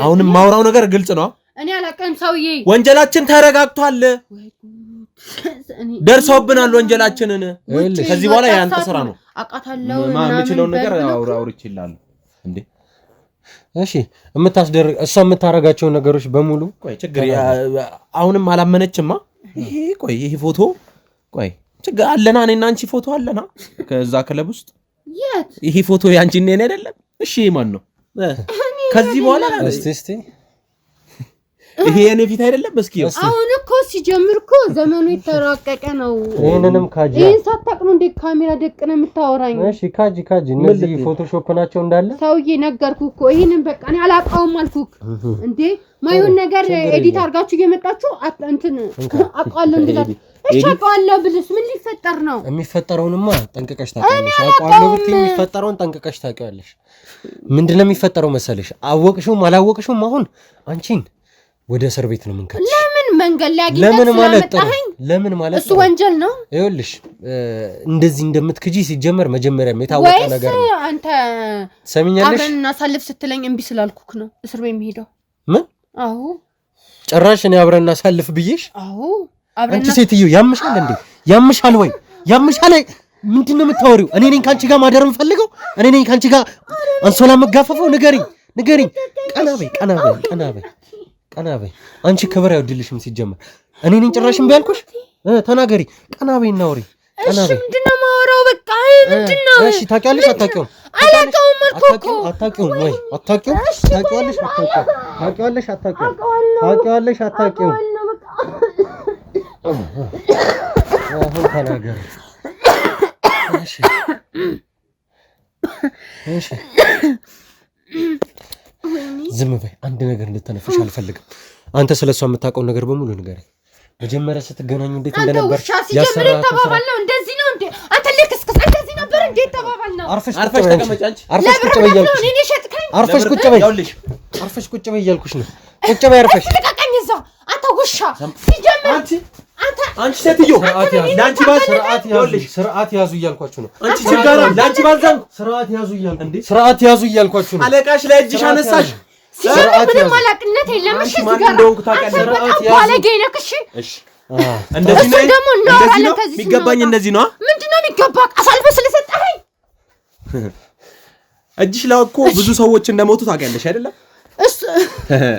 አሁንም ማውራው ነገር ግልጽ ነው እኔ አላቀም ሰውዬ ወንጀላችን ተረጋግቷል ደርሶብናል ወንጀላችንን ከዚህ በኋላ ያንተ ስራ ነው አቃታለው ማምችለው ነገር አውርቼልሃለሁ እንዴ እሺ እሷ የምታረጋቸው ነገሮች በሙሉ ቆይ ችግር አሁንም አላመነችማ ይሄ ፎቶ ችግር አለና እኔና አንቺ ፎቶ አለና ከዛ ክለብ ውስጥ የት ይሄ ፎቶ ያንቺ እኔ አይደለም እሺ ማን ነው ከዚህ በኋላ እስቲ ይሄ የኔ ፊት አይደለም እስኪ አሁን እኮ ሲጀምር እኮ ዘመኑ የተራቀቀ ነው ይሄንንም ካጂ ይሄን ሳታቅኑ እንደ ካሜራ ደቅነ የምታወራኝ እሺ ካጂ እነዚህ ፎቶሾፕ ናቸው እንዳለ ሰውዬ ነገርኩ እኮ ይሄንን በቃ እኔ አላውቀውም አልኩክ እንዴ ማይሆን ነገር ኤዲት አድርጋችሁ እየመጣችሁ እንትን አቋለ እንደዛ እሺ አቋለ ብልስ ምን ሊፈጠር ነው የሚፈጠረውንማ ጠንቀቀሽ ታውቂያለሽ አቋለ ብትይ የሚፈጠረውን ጠንቀቀሽ ታውቂያለሽ ምንድነው የሚፈጠረው መሰለሽ አወቅሽውም አላወቅሽውም አሁን አንቺን ወደ እስር ቤት ነው መንከት ለምን መንገል ላይ ለምን ማለት እሱ ወንጀል ነው ይኸውልሽ እንደዚህ እንደምትክጂ ሲጀመር መጀመሪያም የታወቀ ነገር ነው አንተ ሰሚኛለሽ አብረን እናሳልፍ ስትለኝ እምቢ ስላልኩክ ነው እስር ቤት የሚሄደው ምን አዎ ጭራሽ እኔ አብረን እናሳልፍ ብዬሽ አዎ አንቺ ሴትዮ ያምሻል እንዴ ያምሻል ወይ ምንድነው የምታወሪው እኔ ነኝ ካንቺ ጋር ማደር የምፈልገው እኔ ነኝ ካንቺ ጋር አንሶላ መጋፈፈው ንገሪኝ ቀና በይ አንቺ ክብር አይወድልሽም ሲጀመር እኔ ነኝ ጭራሽም ቢያልኩሽ ተናገሪ ቀና በይ እናውሪ እሺ ምንድነው ማወራው በቃ ምንድነው እሺ ታውቂያለሽ አታውቂውም አላውቀውም አልኩ እኮ አታውቂውም ታውቂዋለሽ አታውቂውም ታውቂዋለሽ አታውቂውም? ታውቂዋለሽ አታውቂውም? አሁን ተናገር። እሺ ዝም በይ። አንድ ነገር እንድትነፍሽ አልፈልግም። አንተ ስለሷ የምታውቀው ነገር በሙሉ ንገረኝ። መጀመሪያ ስትገናኙ እንዴት እንደነበር ያሰራ ተባባልነው። እንደዚህ ነው እንዴ? አንተ ልክስክስ እንደዚህ ነበር እንዴ ተባባልነው? አርፈሽ ተቀመጪ አንቺ። አርፈሽ ቁጭ በይ እያልኩሽ ነው። አርፈሽ ቁጭ በይ። አርፈሽ ቁጭ በይ እያልኩሽ ነው። ቁጭ በይ አርፈሽ። ልቀቀኝ እዛ አንተ ውሻ። ሲጀምር አንቺ ሴትዮ ላንቺ ባል ስርዓት ያዙ እያልኳችሁ ነው። አንቺ ችጋራ ላንቺ ባልዛም ስርዓት ያዙ እያልኩ እንዴ ስርዓት ያዙ እያልኳችሁ ነው። አለቃሽ ላይ እጅሽ አነሳሽ። ሲጀምር ምንም አላቅነት የለም። እሺ ማን እንደሆንኩ ታውቂያለሽ? ስርዓት ያዙ ባለጌ ነህ። እሺ እንደዚህ ነው ደግሞ እናወራለን። ከዚህ የሚገባኝ እንደዚህ ነው። ምንድነው የሚገባ? አሳልፈህ ስለሰጠኸኝ እጅሽ ላይ እኮ ብዙ ሰዎች እንደሞቱ ታውቂያለሽ አይደለም?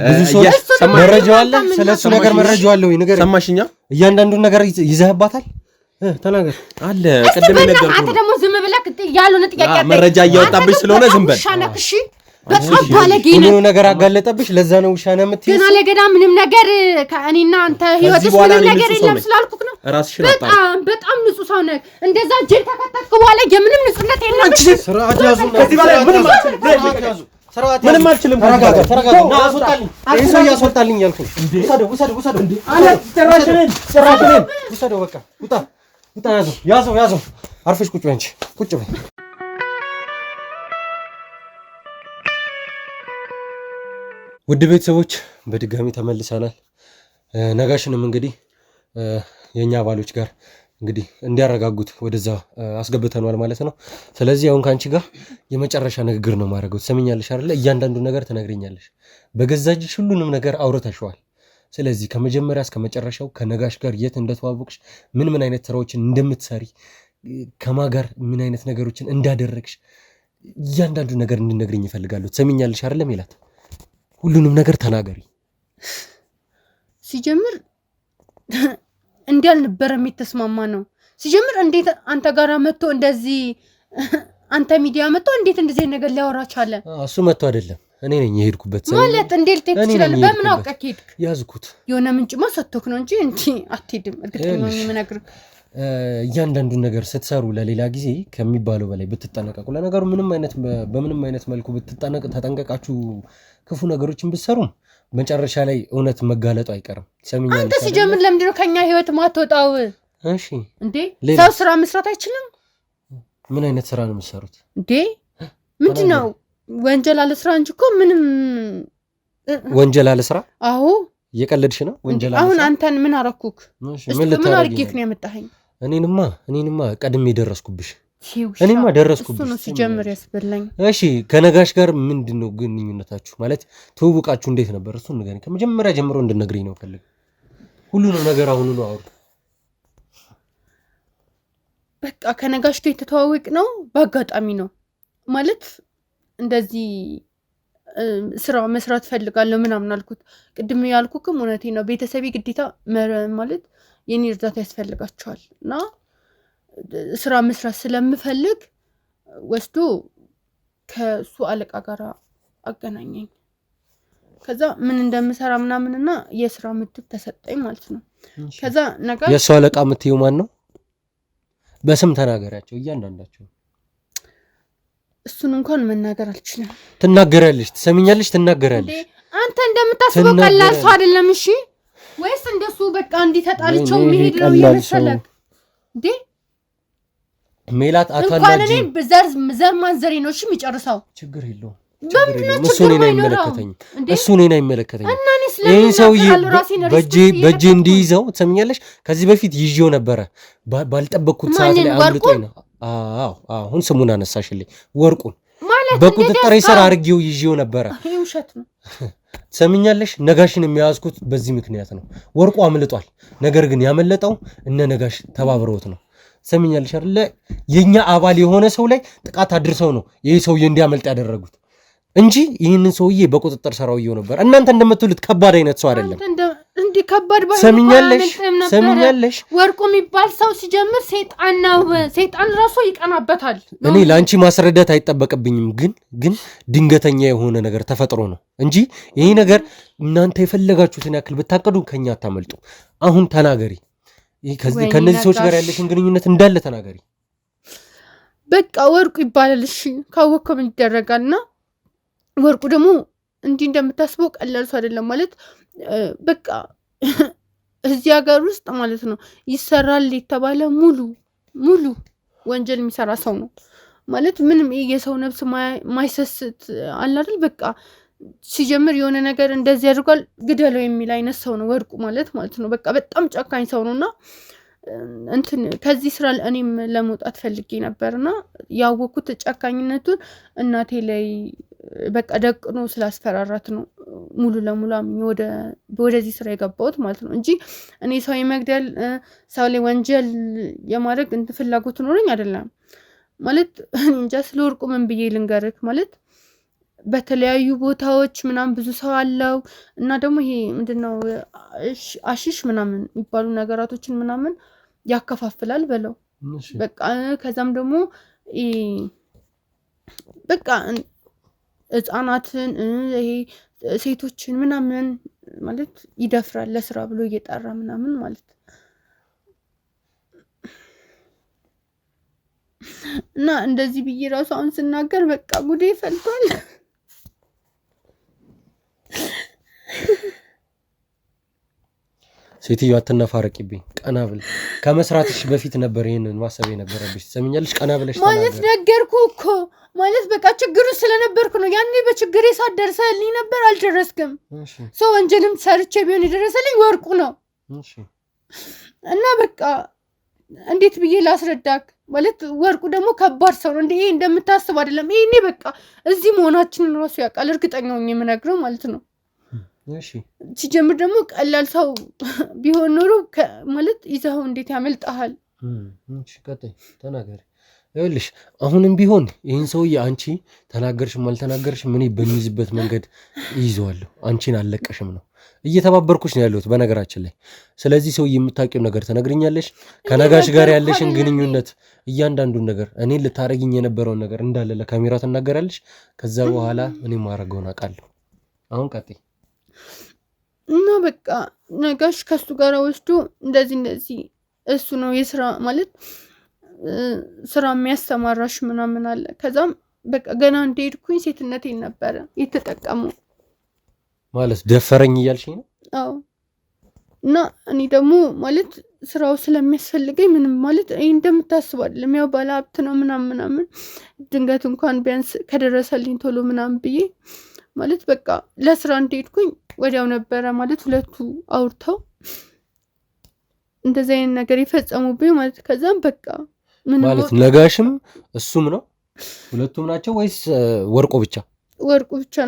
ብዙ ሰዎች መረጃው አለ። ስለሱ ነገር መረጃው አለ ወይ ነገር ሰማሽኛ? እያንዳንዱን ነገር ይዘህባታል። ተናገር አለ። ቅድም ነገርኩህ። አንተ ደግሞ ዝም ብለህ ያልሆነ ጥያቄ መረጃ እያወጣብሽ ስለሆነ ዝም በል። እሺ በጣም ባለጌ ነው። ምንም ነገር አጋለጠብሽ። ለዛ ነው ውሻ ነው የምትይው። ገና ለገና ምንም ነገር ከእኔና አንተ ህይወት ውስጥ ምንም ነገር የለም ስላልኩክ ነው። በጣም ንጹህ ሰው ነህ። እንደዛ ጀል ተከተልክ በኋላ የምንም ንጹህነት የለም። ስርዓት ያዙ። ከዚህ በላይ ምንም አልችልም። ምንም አልችልም። ተረጋጋ። ና አስወጣልኝ። እሱ ያስወጣልኝ ያልኩኝ። ውሰደው እንዴ አለ። ጭራሽን ውሰደው። በቃ ውጣ። ያዘው። አርፈሽ ቁጭ በይ አንቺ። ቁጭ በይ። ውድ ቤተሰቦች በድጋሚ ተመልሰናል። ነጋሽንም እንግዲህ የኛ አባሎች ጋር እንግዲህ እንዲያረጋጉት ወደዛ አስገብተናል ማለት ነው። ስለዚህ አሁን ካንቺ ጋር የመጨረሻ ንግግር ነው ማድረገው። ትሰሚኛለሽ አይደለ? እያንዳንዱ ነገር ትነግሪኛለሽ። በገዛ እጅሽ ሁሉንም ነገር አውርተሽዋል። ስለዚህ ከመጀመሪያ እስከ መጨረሻው ከነጋሽ ጋር የት እንደተዋወቅሽ፣ ምን አይነት ስራዎችን እንደምትሰሪ፣ ከማን ጋር ምን አይነት ነገሮችን እንዳደረግሽ እያንዳንዱ ነገር እንድነግሪኝ ይፈልጋለሁ። ትሰሚኛለሽ አይደለ ሜላት? ሁሉንም ነገር ተናገሪ። ሲጀምር እንዳልነበረ የተስማማ ነው። ሲጀምር እንዴት አንተ ጋር መጥቶ እንደዚህ አንተ ሚዲያ መጥቶ እንዴት እንደዚህ ነገር ሊያወራ ቻለ? እሱ መጥቶ አይደለም እኔ ነኝ የሄድኩበት። ማለት እንዴት ትችላለህ? በምን አውቀህ ሄድክ? ያዝኩት የሆነ ምንጭማ ሰጥቶክ ነው እንጂ እንዴ አትሄድም። እርግጠኛ ነኝ የምነግርህ። እያንዳንዱን ነገር ስትሰሩ ለሌላ ጊዜ ከሚባለው በላይ ብትጠነቀቁ፣ ለነገሩ በምንም አይነት መልኩ ተጠንቀቃችሁ ክፉ ነገሮችን ብትሰሩም መጨረሻ ላይ እውነት መጋለጡ አይቀርም። ሰሚኛለሽ? አንተ ሲጀምር ለምንድን ነው ከኛ ህይወት ማትወጣው? እሺ እንዴ ሰው ስራ መስራት አይችልም? ምን አይነት ስራ ነው የምትሰሩት እንዴ? ምንድነው ወንጀል አለ ስራ እንጂ እኮ ምንም ወንጀል አለ ስራ? አዎ እየቀለድሽ ነው? ወንጀል አለ። አሁን አንተን ምን አረኩክ? ምን አርጌክ ነው ያመጣኸኝ? እኔንማ ቀድሜ ደረስኩብሽ። እኔማ ደረስኩብሽ። እሱ ነው ሲጀምር ያስበላኝ። እሺ ከነጋሽ ጋር ምንድነው ግንኙነታችሁ? ማለት ትውውቃችሁ እንዴት ነበር? እሱን ንገሪኝ። ከመጀመሪያ ጀምሮ እንድነግሪኝ ነው ፈልግ። ሁሉንም ነገር አሁን ነው አውሩ። በቃ ከነጋሽ ጋር የተተዋወቅ ነው በአጋጣሚ ነው። ማለት እንደዚህ ስራ መስራት ፈልጋለሁ ምናምን አልኩት። ቅድም ያልኩክም እውነቴ ነው። ቤተሰቤ ግዴታ ማለት የኔ እርዳታ ያስፈልጋቸዋል እና ስራ መስራት ስለምፈልግ ወስዶ ከሱ አለቃ ጋር አገናኘኝ። ከዛ ምን እንደምሰራ ምናምንና የስራ ምትክ ተሰጠኝ ማለት ነው። ከዛ ነገር የሱ አለቃ ምትዩ ማን ነው? በስም ተናገራቸው እያንዳንዳቸው። እሱን እንኳን መናገር አልችልም። ትናገራለሽ፣ ትሰሚኛለሽ? ትናገራለሽ። አንተ እንደምታስበው ቀላል ሰው አይደለም። እሺ ወይስ እንደሱ በቃ እንዲተጣልቸው መሄድ ነው የመሰለክ እንዴ? ሜላት አታላጂ እንኳን እኔ ዘር ማንዘሬ ነው። እሺ የሚጨርሰው ችግር የለውም። እሱ እኔን አይመለከተኝም። ይህን ሰውዬ በእጄ እንዲይዘው ትሰሚኛለሽ? ከዚህ በፊት ይዤው ነበረ ባልጠበቅኩት ሰዓት ላይ አምልጦኝ ነው። አሁን ስሙን አነሳሽልኝ። ወርቁን በቁጥጥር ስር አድርጌው ይዤው ነበረ። ትሰሚኛለሽ? ነጋሽን የሚያዝኩት በዚህ ምክንያት ነው። ወርቁ አምልጧል። ነገር ግን ያመለጠው እነ ነጋሽ ተባብረውት ነው። ትሰሚኛለሽ አይደለ? የኛ አባል የሆነ ሰው ላይ ጥቃት አድርሰው ነው ይሄ ሰውዬ እንዲያመልጥ ያደረጉት እንጂ ይህንን ሰውዬ በቁጥጥር ስር አውየው ነበር። እናንተ እንደምትሉት ከባድ አይነት ሰው አይደለም። እንዲ ከባድ ባይሆን ሰሚኛለሽ ወርቁ የሚባል ሰው ሲጀምር ሰይጣን ነው። ሰይጣን ራሱ ይቀናበታል። እኔ ላንቺ ማስረዳት አይጠበቅብኝም፣ ግን ድንገተኛ የሆነ ነገር ተፈጥሮ ነው እንጂ ይሄ ነገር እናንተ የፈለጋችሁትን ያክል ብታቀዱ ከኛ አታመልጡ። አሁን ተናገሪ። ከነዚህ ሰዎች ጋር ያለሽን ግንኙነት እንዳለ ተናገሪ። በቃ ወርቁ ይባላል። እሺ ካወቅከው ምን ይደረጋልና ወርቁ ደግሞ እንዲህ እንደምታስበው ቀላል ሰው አይደለም ማለት በቃ እዚህ ሀገር ውስጥ ማለት ነው ይሰራል የተባለ ሙሉ ወንጀል የሚሰራ ሰው ነው ማለት ምንም የሰው ነፍስ ማይሰስት አለ አይደል በቃ ሲጀምር የሆነ ነገር እንደዚህ ያድርጓል ግደለው የሚል አይነት ሰው ነው ወርቁ ማለት ነው በቃ በጣም ጨካኝ ሰው ነውና እንትን ከዚህ ስራ እኔም ለመውጣት ፈልጌ ነበርና ያወኩት ጨካኝነቱን እናቴ ላይ በቃ ደቅኖ ስላስፈራራት ነው ሙሉ ለሙሉ ወደዚህ ስራ የገባሁት ማለት ነው እንጂ እኔ ሰው የመግደል ሰው ላይ ወንጀል የማድረግ እንትን ፍላጎት ኖረኝ አይደለም ማለት እንጃ ስለወርቁ ምን ብዬ ልንገርክ ማለት በተለያዩ ቦታዎች ምናምን ብዙ ሰው አለው እና ደግሞ ይሄ ምንድነው አሽሽ ምናምን የሚባሉ ነገራቶችን ምናምን ያከፋፍላል በለው በቃ ከዛም ደግሞ በቃ ህፃናትን ይሄ ሴቶችን ምናምን ማለት ይደፍራል ለስራ ብሎ እየጠራ ምናምን ማለት እና እንደዚህ ብዬ ራሱ አሁን ስናገር በቃ ጉዴ ፈልቷል ሴትዮ አትነፋረቂብኝ ቀና ብለ ከመስራትሽ በፊት ነበር ይሄንን ማሰብ የነበረብሽ ሰምኛለሽ ቀና ብለሽ ማለት ነገርኩ እኮ ማለት በቃ ችግሩ ስለነበርኩ ነው ያኔ በችግሬ ሳደርሰልኝ ነበር አልደረስክም ሰው ወንጀልም ሰርቼ ቢሆን የደረሰልኝ ወርቁ ነው እና በቃ እንዴት ብዬ ላስረዳክ ማለት ወርቁ ደግሞ ከባድ ሰው ነው እንዴ እንደምታስብ አይደለም ይሄኔ በቃ እዚህ መሆናችንን ራሱ ያውቃል እርግጠኛ ነኝ የምነግረው ማለት ነው እሺ ሲጀምር ደግሞ ቀላል ሰው ቢሆን ኖሮ ማለት ይዘው እንዴት ያመልጣል እሺ ቀጥይ ተናገሪ ይኸውልሽ አሁንም ቢሆን ይሄን ሰውዬ አንቺ ተናገርሽም አልተናገርሽም ምን በሚይዝበት መንገድ ይይዘዋለሁ አንቺን አልለቀሽም ነው እየተባበርኩሽ ነው ያለሁት በነገራችን ላይ ስለዚህ ሰውዬ የምታውቂው ነገር ተነግሪኛለሽ ከነጋሽ ጋር ያለሽን ግንኙነት እያንዳንዱን ነገር እኔ ልታረጊኝ የነበረውን ነገር እንዳለ ለካሜራ ተናገራለሽ ከዛ በኋላ እኔ ማረገውን አውቃለሁ አሁን ቀጥይ እና በቃ ነጋሽ ከሱ ጋር ወስዶ እንደዚህ እሱ ነው የስራ ማለት ስራ የሚያስተማራሽ ምናምን አለ ከዛም በቃ ገና እንደሄድኩኝ ሴትነቴን ነበር የተጠቀሙ ማለት ደፈረኝ እያልሽኝ ነው አዎ እና እኔ ደግሞ ማለት ስራው ስለሚያስፈልገኝ ምንም ማለት እንደምታስበው አይደለም ያው ባለ ሀብት ነው ምናምን ድንገት እንኳን ቢያንስ ከደረሰልኝ ቶሎ ምናምን ብዬ ማለት በቃ ለስራ እንደሄድኩኝ ወዲያው ነበረ ማለት ሁለቱ አውርተው እንደዚህ አይነት ነገር ይፈጸሙብኝ ማለት ከዛም በቃ ምን ማለት ነጋሽም እሱም ነው ሁለቱም ናቸው ወይስ ወርቁ ብቻ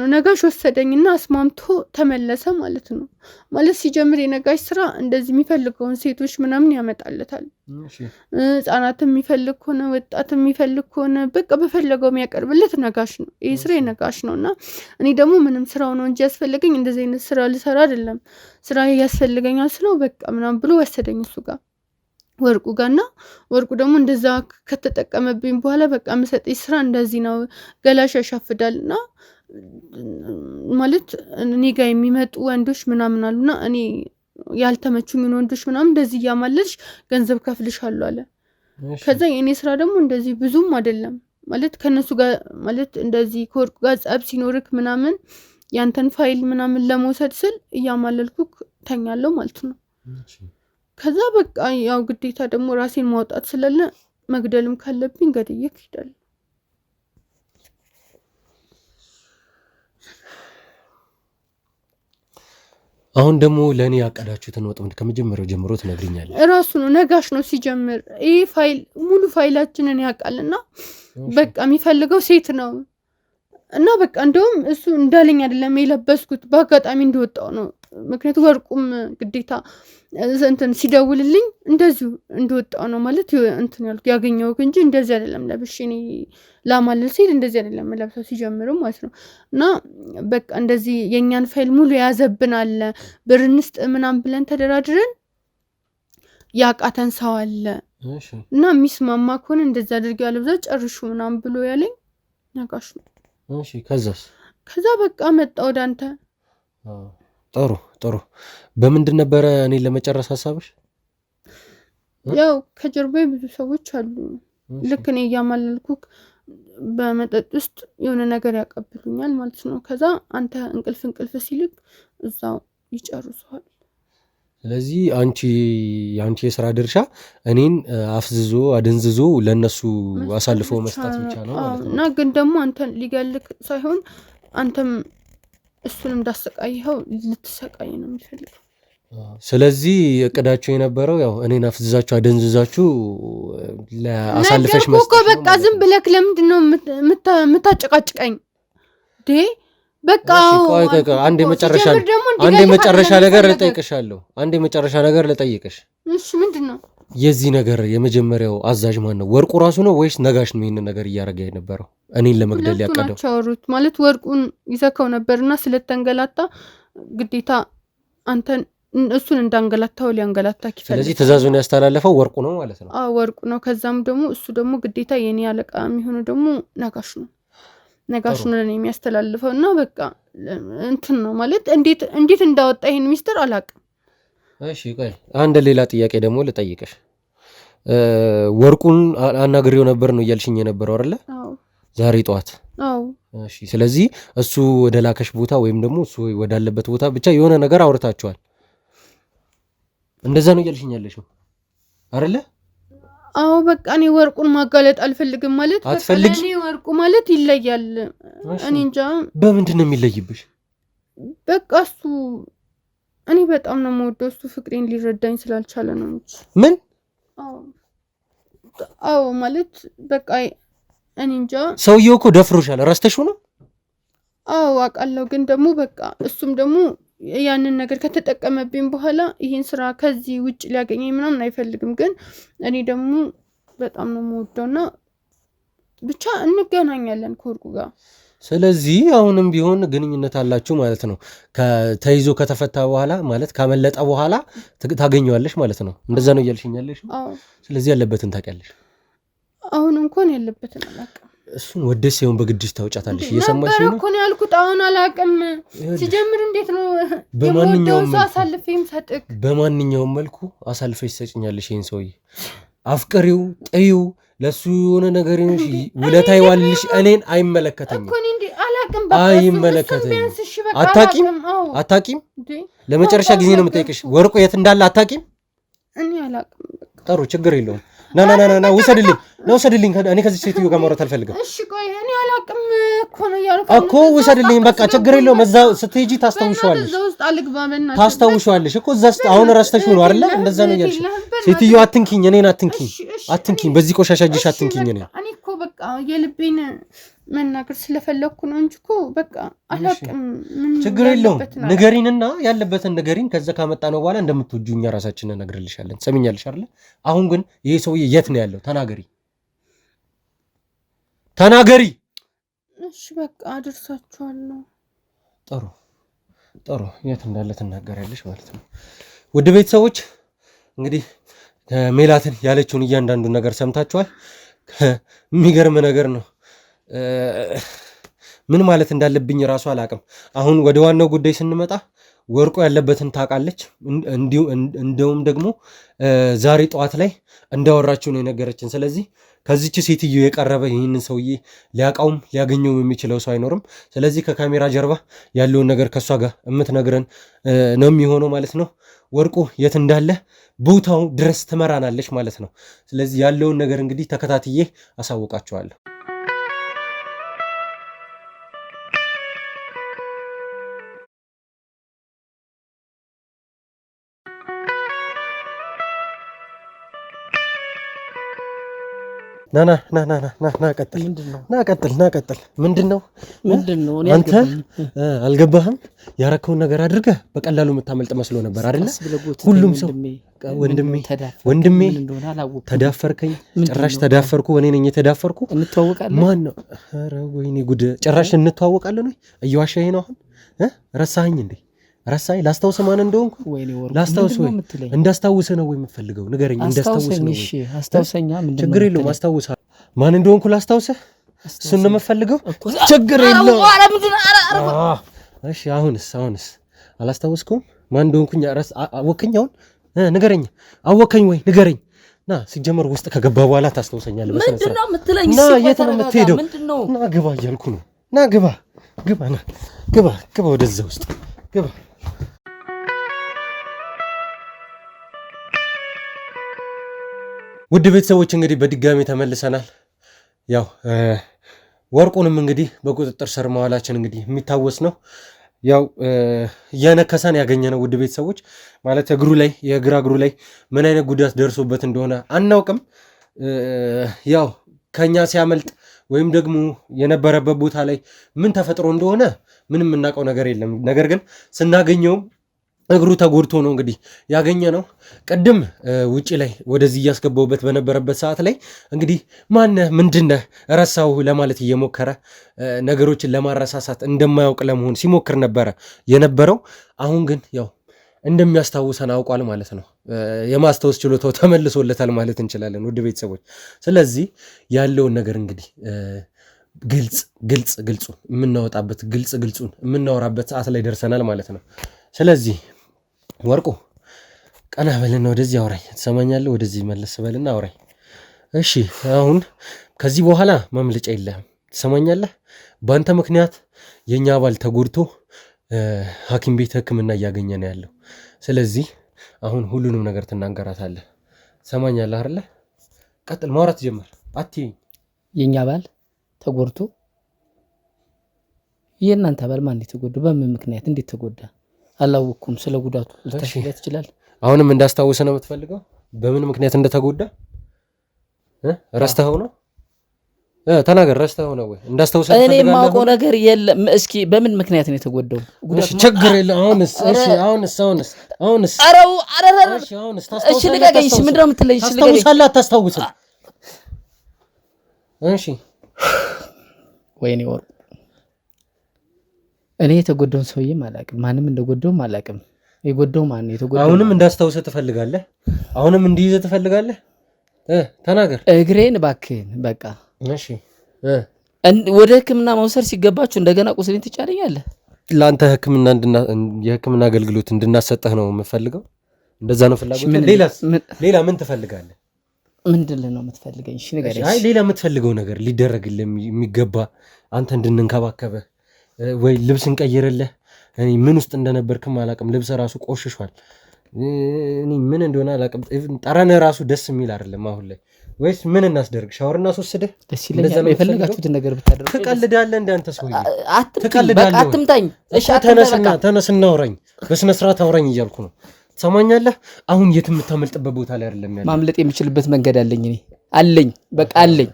ነው ነጋሽ ወሰደኝና አስማምቶ ተመለሰ ማለት ነው ማለት ሲጀምር የነጋሽ ስራ እንደዚህ የሚፈልገውን ሴቶች ምናምን ያመጣለታል ህፃናትም የሚፈልግ ሆነ ወጣትም የሚፈልግ ሆነ በቃ በፈለገው የሚያቀርብለት ነጋሽ ነው ይሄ ስራ የነጋሽ ነውና እኔ ደግሞ ምንም ስራው ነው እንጂ ያስፈልገኝ እንደዚህ አይነት ስራ ልሰራ አይደለም ስራ ያስፈልገኛል ስለው በቃ ምናምን ብሎ ወሰደኝ እሱ ጋር ወርቁ ጋርና ወርቁ ደግሞ እንደዛ ከተጠቀመብኝ በኋላ በቃ መሰጠኝ ስራ እንደዚህ ነው ገላሽ ያሻፍዳልና ማለት እኔ ጋር የሚመጡ ወንዶች ምናምን አሉና እኔ ያልተመቹኝ ወንዶች ምናምን እንደዚህ ያማለልሽ ገንዘብ ከፍልሻለሁ አለ ከዛ የኔ ስራ ደግሞ እንደዚህ ብዙም አይደለም ማለት ከነሱ ጋር ማለት እንደዚህ ከወርቁ ጋር ጸብ ሲኖርክ ምናምን ያንተን ፋይል ምናምን ለመውሰድ ስል እያማለልኩክ ተኛለሁ ማለት ነው ከዛ በቃ ያው ግዴታ ደግሞ ራሴን ማውጣት ስለለ መግደልም ካለብኝ ገድዬክ ይዳል አሁን ደግሞ ለኔ ያቀዳችሁትን ወጥመድ ከመጀመሪያው ጀምሮ ትነግሪኛለሽ ራሱ ነው ነጋሽ ነው ሲጀምር ይሄ ፋይል ሙሉ ፋይላችንን ያውቃልና በቃ የሚፈልገው ሴት ነው እና በቃ እንደውም እሱ እንዳለኝ አይደለም የለበስኩት በአጋጣሚ እንደወጣው ነው ምክንያቱም ወርቁም ግዴታ እንትን ሲደውልልኝ እንደዚሁ እንደወጣው ነው ማለት እንትን ያልኩ ያገኘው እንጂ እንደዚህ አይደለም ለብሼ እኔ ላማልል ሲል እንደዚህ አይደለም ለብሰው ሲጀምሩ ማለት ነው። እና በቃ እንደዚህ የኛን ፋይል ሙሉ ያዘብናል ብር እንስጥ ምናምን ብለን ተደራድረን ያቃተን ሰው አለ እና የሚስማማ ከሆነ እንደዛ አድርገው ያለብዛ ጨርሹ ምናምን ብሎ ያለኝ ነጋሽ ነው። እሺ ከዛ በቃ መጣ ወደ አንተ። ጥሩ በምንድን ነበረ እኔን ለመጨረስ ሐሳብሽ? ያው ከጀርባዬ ብዙ ሰዎች አሉ ልክ እኔ እያማለልኩክ በመጠጥ ውስጥ የሆነ ነገር ያቀብሉኛል ማለት ነው። ከዛ አንተ እንቅልፍ ሲልክ እዛው ይጨርሱሃል። ስለዚህ አንቺ የሥራ ድርሻ እኔን አፍዝዞ አደንዝዞ ለነሱ አሳልፎ መስጠት ብቻ ነው ማለት ነው። እና ግን ደግሞ አንተን ሊገልክ ሳይሆን አንተም እሱንም እንዳሰቃይኸው ልትሰቃይ ነው የሚፈልገው። ስለዚህ እቅዳችሁ የነበረው ያው እኔን አፍዝዛችሁ አደንዝዛችሁ ለአሳልፈሽ መስጠት ነው። በቃ ዝም ብለክ ለምንድን ነው የምታጨቃጭቀኝ? በቃ አንዴ መጨረሻ ነገር ልጠይቅሻለሁ። እሺ ምንድነው? የዚህ ነገር የመጀመሪያው አዛዥ ማን ነው? ወርቁ ራሱ ነው ወይስ ነጋሽ ነው ይሄን ነገር እያደረገ የነበረው እኔን ለመግደል ያቀደው? ቻውሩት ማለት ወርቁን ይዘከው ነበርና ስለተንገላታ ግዴታ አንተን እሱን እንዳንገላታው ሊያንገላታክ ይፈልጋል። ስለዚህ ትዕዛዙን ያስተላለፈው ወርቁ ነው ማለት ነው? አዎ ወርቁ ነው። ከዛም ደግሞ እሱ ደግሞ ግዴታ የኔ አለቃ የሚሆነው ደግሞ ነጋሽ ነው ለኔ የሚያስተላልፈው እና በቃ እንትን ነው ማለት እንዴት እንዳወጣ ይሄን ሚስጥር አላውቅም። እሺ ቆይ አንድ ሌላ ጥያቄ ደግሞ ልጠይቅሽ። ወርቁን አናግሬው ነበር ነው እያልሽኝ የነበረው አይደለ? አዎ ዛሬ ጠዋት። አዎ እሺ ስለዚህ እሱ ወደ ላከሽ ቦታ ወይም ደግሞ እሱ ወዳለበት ቦታ ብቻ የሆነ ነገር አውርታችኋል። እንደዛ ነው እያልሽኝ ያለሽው አይደለ? አዎ በቃ እኔ ወርቁን ማጋለጥ አልፈልግም ማለት አትፈልጊ? እኔ ወርቁ ማለት ይለያል። እኔ እንጃ በምንድን ነው የሚለይብሽ? በቃ እሱ እኔ በጣም ነው የምወደው። እሱ ፍቅሬን ሊረዳኝ ስላልቻለ ነው እንጂ ምን? አዎ ማለት በቃ እኔ እንጃ። ሰውየው እኮ ደፍሮሻል። ረስተሽው ነው? አዎ አውቃለሁ። ግን ደግሞ በቃ እሱም ደግሞ ያንን ነገር ከተጠቀመብኝ በኋላ ይሄን ስራ ከዚህ ውጭ ሊያገኘኝ ምናምን አይፈልግም። ግን እኔ ደግሞ በጣም ነው የምወደውና ብቻ እንገናኛለን ከወርቁ ጋር። ስለዚህ አሁንም ቢሆን ግንኙነት አላችሁ ማለት ነው። ተይዞ ከተፈታ በኋላ ማለት ካመለጠ በኋላ ታገኘዋለሽ ማለት ነው። እንደዛ ነው እያልሽኛለሽ? አዎ። ስለዚህ ያለበትን ታውቂያለሽ? አሁን እንኳን ያለበትን አላውቅም። እሱን ወደስ ይሁን በግድሽ ታውጫታለሽ። እየሰማሽ ነው እኮ ነው ያልኩት። አሁን አላውቅም። ሲጀምር እንዴት ነው በማንኛውም መልኩ አሳልፈሽ ትሰጪኛለሽ። ይሄን ሰውዬ አፍቅሪው፣ ጥዩ፣ ለሱ የሆነ ነገር ይሁንሽ፣ ውለታ ይዋልልሽ። እኔን አይመለከተኝም እኮ እንዴ አላውቅም። አይመለከተኝም። አታቂም? ለመጨረሻ ጊዜ ነው የምጠይቅሽ። ወርቁ የት እንዳለ አታቂም? እኔ አላውቅም። ጥሩ ችግር የለውም። ና ውሰድልኝ። እኔ ከዚህ ሴትዮ ጋር ማውራት አልፈልግም። እሺ ቆይ እኔ አላውቅም እኮ ነው ያልኩት እኮ ውሰድልኝ። በቃ ችግር የለውም። እዛ ስትሄጂ ታስታውሻለሽ እኮ እዛ አሁን ረስተሽው ነው አይደለ? እንደዛ ነው ያልሽ። ሴትዮ አትንኪኝ፣ እኔን አትንኪኝ፣ በዚህ ቆሻሻ እጅሽ አትንኪኝ። እኔ እኮ በቃ የልቤን መናገር ስለፈለኩ ነው እንጂ እኮ በቃ አላውቅም። ችግር የለውም። ንገሪንና ያለበትን ንገሪን። ከዛ ካመጣ ነው በኋላ እንደምትወጂው እኛ ራሳችንን እነግርልሻለን። ሰሚኛለሽ አይደለ? አሁን ግን ይሄ ሰውዬ የት ነው ያለው? ተናገሪ። እሺ በቃ አደርሳችኋለሁ። ጥሩ የት እንዳለ ትናገሪያለሽ ማለት ነው። ውድ ቤተሰቦች እንግዲህ ሜላትን ያለችውን እያንዳንዱን ነገር ሰምታችኋል። የሚገርም ነገር ነው። ምን ማለት እንዳለብኝ ራሱ አላውቅም። አሁን ወደ ዋናው ጉዳይ ስንመጣ ወርቁ ያለበትን ታውቃለች። እንደውም ደግሞ ዛሬ ጠዋት ላይ እንዳወራችሁ ነው የነገረችን። ስለዚህ ከዚች ሴትዮ የቀረበ ይህንን ሰውዬ ሊያውቀውም ሊያገኘውም የሚችለው ሰው አይኖርም። ስለዚህ ከካሜራ ጀርባ ያለውን ነገር ከእሷ ጋር የምትነግረን ነው የሚሆነው ማለት ነው። ወርቁ የት እንዳለ ቦታው ድረስ ትመራናለች ማለት ነው። ስለዚህ ያለውን ነገር እንግዲህ ተከታትዬ አሳውቃችኋለሁ። ና ቀጥል። ና ቀጥል። ምንድነው አንተ አልገባህም? ያረከውን ነገር አድርገህ በቀላሉ የምታመልጥ መስሎ ነበር አይደለ? ሁሉም ሰው ወንድሜ ተዳፈርከኝ። ጭራሽ ተዳፈርኩ። እኔ ነኝ የተዳፈርኩ። እንተዋወቃለን። ማን ነው? ኧረ ወይኔ ጉድ! ጭራሽ እንተዋወቃለን ወይ? እየዋሻኸኝ ነው አሁን? ረሳኸኝ እንዴ? ረሳኸኝ? ላስታውስ ማን እንደሆንኩ? ላስታውስ ወይ? እንዳስታውስ ነው ወይ የምትፈልገው? ንገረኝ። እንዳስታውስ ነው ወይ? አስታውሰኛ። ምንድነው? ችግር የለውም አስታውሳለሁ። ማን እንደሆንኩ ላስታውስህ? እሱን ነው የምትፈልገው? ችግር የለውም። እሺ አሁንስ አላስታውስኩም? ማን እንደሆንኩኝ አወከኝ? አሁን ንገረኝ። አወከኝ ወይ? ንገረኝ። ና ሲጀመር ውስጥ ከገባ በኋላ ታስታውሰኛለህ። ምንድነው የምትለኝ? ና የት ነው የምትሄደው? ና ግባ እያልኩ ነው። ና ግባ። ና ግባ ወደዛ ውስጥ ግባ። ውድ ቤተሰቦች እንግዲህ በድጋሚ ተመልሰናል። ያው ወርቁንም እንግዲህ በቁጥጥር ስር መዋላችን እንግዲህ የሚታወስ ነው። ያው እየነከሰን ያገኘነው ውድ ቤተሰቦች ማለት የግራ እግሩ ላይ ምን አይነት ጉዳት ደርሶበት እንደሆነ አናውቅም። ያው ከኛ ሲያመልጥ ወይም ደግሞ የነበረበት ቦታ ላይ ምን ተፈጥሮ እንደሆነ ምንም የምናውቀው ነገር የለም። ነገር ግን ስናገኘው እግሩ ተጎድቶ ነው እንግዲህ ያገኘ ነው። ቅድም ውጪ ላይ ወደዚህ እያስገባውበት በነበረበት ሰዓት ላይ እንግዲህ ማነህ ምንድነህ ረሳው ለማለት እየሞከረ ነገሮችን ለማረሳሳት እንደማያውቅ ለመሆን ሲሞክር ነበረ የነበረው። አሁን ግን ያው እንደሚያስታውሰን አውቋል ማለት ነው። የማስታወስ ችሎታው ተመልሶለታል ማለት እንችላለን ውድ ቤተሰቦች። ስለዚህ ያለውን ነገር እንግዲህ ግልጹን የምናወጣበት ግልጹን የምናወራበት ሰዓት ላይ ደርሰናል ማለት ነው። ስለዚህ ወርቁ ቀና በልና ወደዚህ አውራኝ። ትሰማኛለህ? ወደዚህ መለስ በልና አውራኝ። እሺ አሁን ከዚህ በኋላ ማምለጫ የለህም። ትሰማኛለህ? በአንተ ምክንያት የኛ አባል ተጎድቶ ሐኪም ቤት ሕክምና እያገኘ ነው ያለው። ስለዚህ አሁን ሁሉንም ነገር ትናገራታለህ። ትሰማኛለህ አይደለ? ቀጥል፣ ማውራት ጀመር። አትይኝ። የኛ አባል ተጎድቶ የእናንተ አባል ማን ተጎድቶ በምን ምክንያት እንዴት ተጎዳ? አላወኩም። ስለ ጉዳቱ ልታስረዳ ትችላለህ? አሁንም እንዳስታውስ ነው የምትፈልገው? በምን ምክንያት እንደተጎዳ ረስተኸው ነው? ተናገር። ረስተኸው ነው ወይ? እንዳስታውስ እኔ የማውቀው ነገር የለም። እስኪ በምን ምክንያት ነው የተጎዳው? ችግር የለም። አሁንስ አረው እሺ ልቀቀኝ። እሺ ምንድነው የምትለኝ? እሺ ልቀቀኝ። ታስታውሳለህ አታስታውስም? እሺ ወይኔ ወርቁ፣ እኔ የተጎዳውን ሰውዬም አላውቅም፣ ማንም እንደጎዳውም አላውቅም። የጎዳው ማን ነው የተጎዳው? አሁንም እንዳስታውሰህ ትፈልጋለህ? አሁንም እንዲይዘህ ትፈልጋለህ? ተናገር። እግሬን እባክህን በቃ። እሺ ወደ ሕክምና መውሰድ ሲገባችሁ እንደገና ቁስሌን ትጫለኛለህ። ለአንተ የሕክምና አገልግሎት እንድናሰጠህ ነው የምፈልገው። እንደዛ ነው ፍላጎት። ሌላ ምን ትፈልጋለህ? ምንድን ነው የምትፈልገኝ? እሺ ንገረኝ። አይ ሌላ የምትፈልገው ነገር ሊደረግልህ የሚገባ አንተ እንድንንከባከበህ ወይ ልብስ እንቀይርልህ። እኔ ምን ውስጥ እንደነበርክም አላውቅም። ልብስ ራሱ ቆሽሿል። እኔ ምን እንደሆነ አላውቅም። ጠረንህ ራሱ ደስ የሚል አይደለም አሁን ላይ። ወይስ ምን እናስደርግ? ሻወር እናስወስድህ? ደስ ይለኛል። የፈለጋችሁትን ነገር ብታደርጉ። ትቀልዳለህ እንደ አንተ ሰውዬ። በቃ አትምታኝ። እሺ ተነስና አውራኝ፣ በስነ ስርዓት አውራኝ እያልኩ ነው። ትሰማኛለህ? አሁን የት የምታመልጥበት ቦታ ላይ አይደለም ያለው። ማምለጥ የምችልበት መንገድ አለኝ። እኔ አለኝ፣ በቃ አለኝ።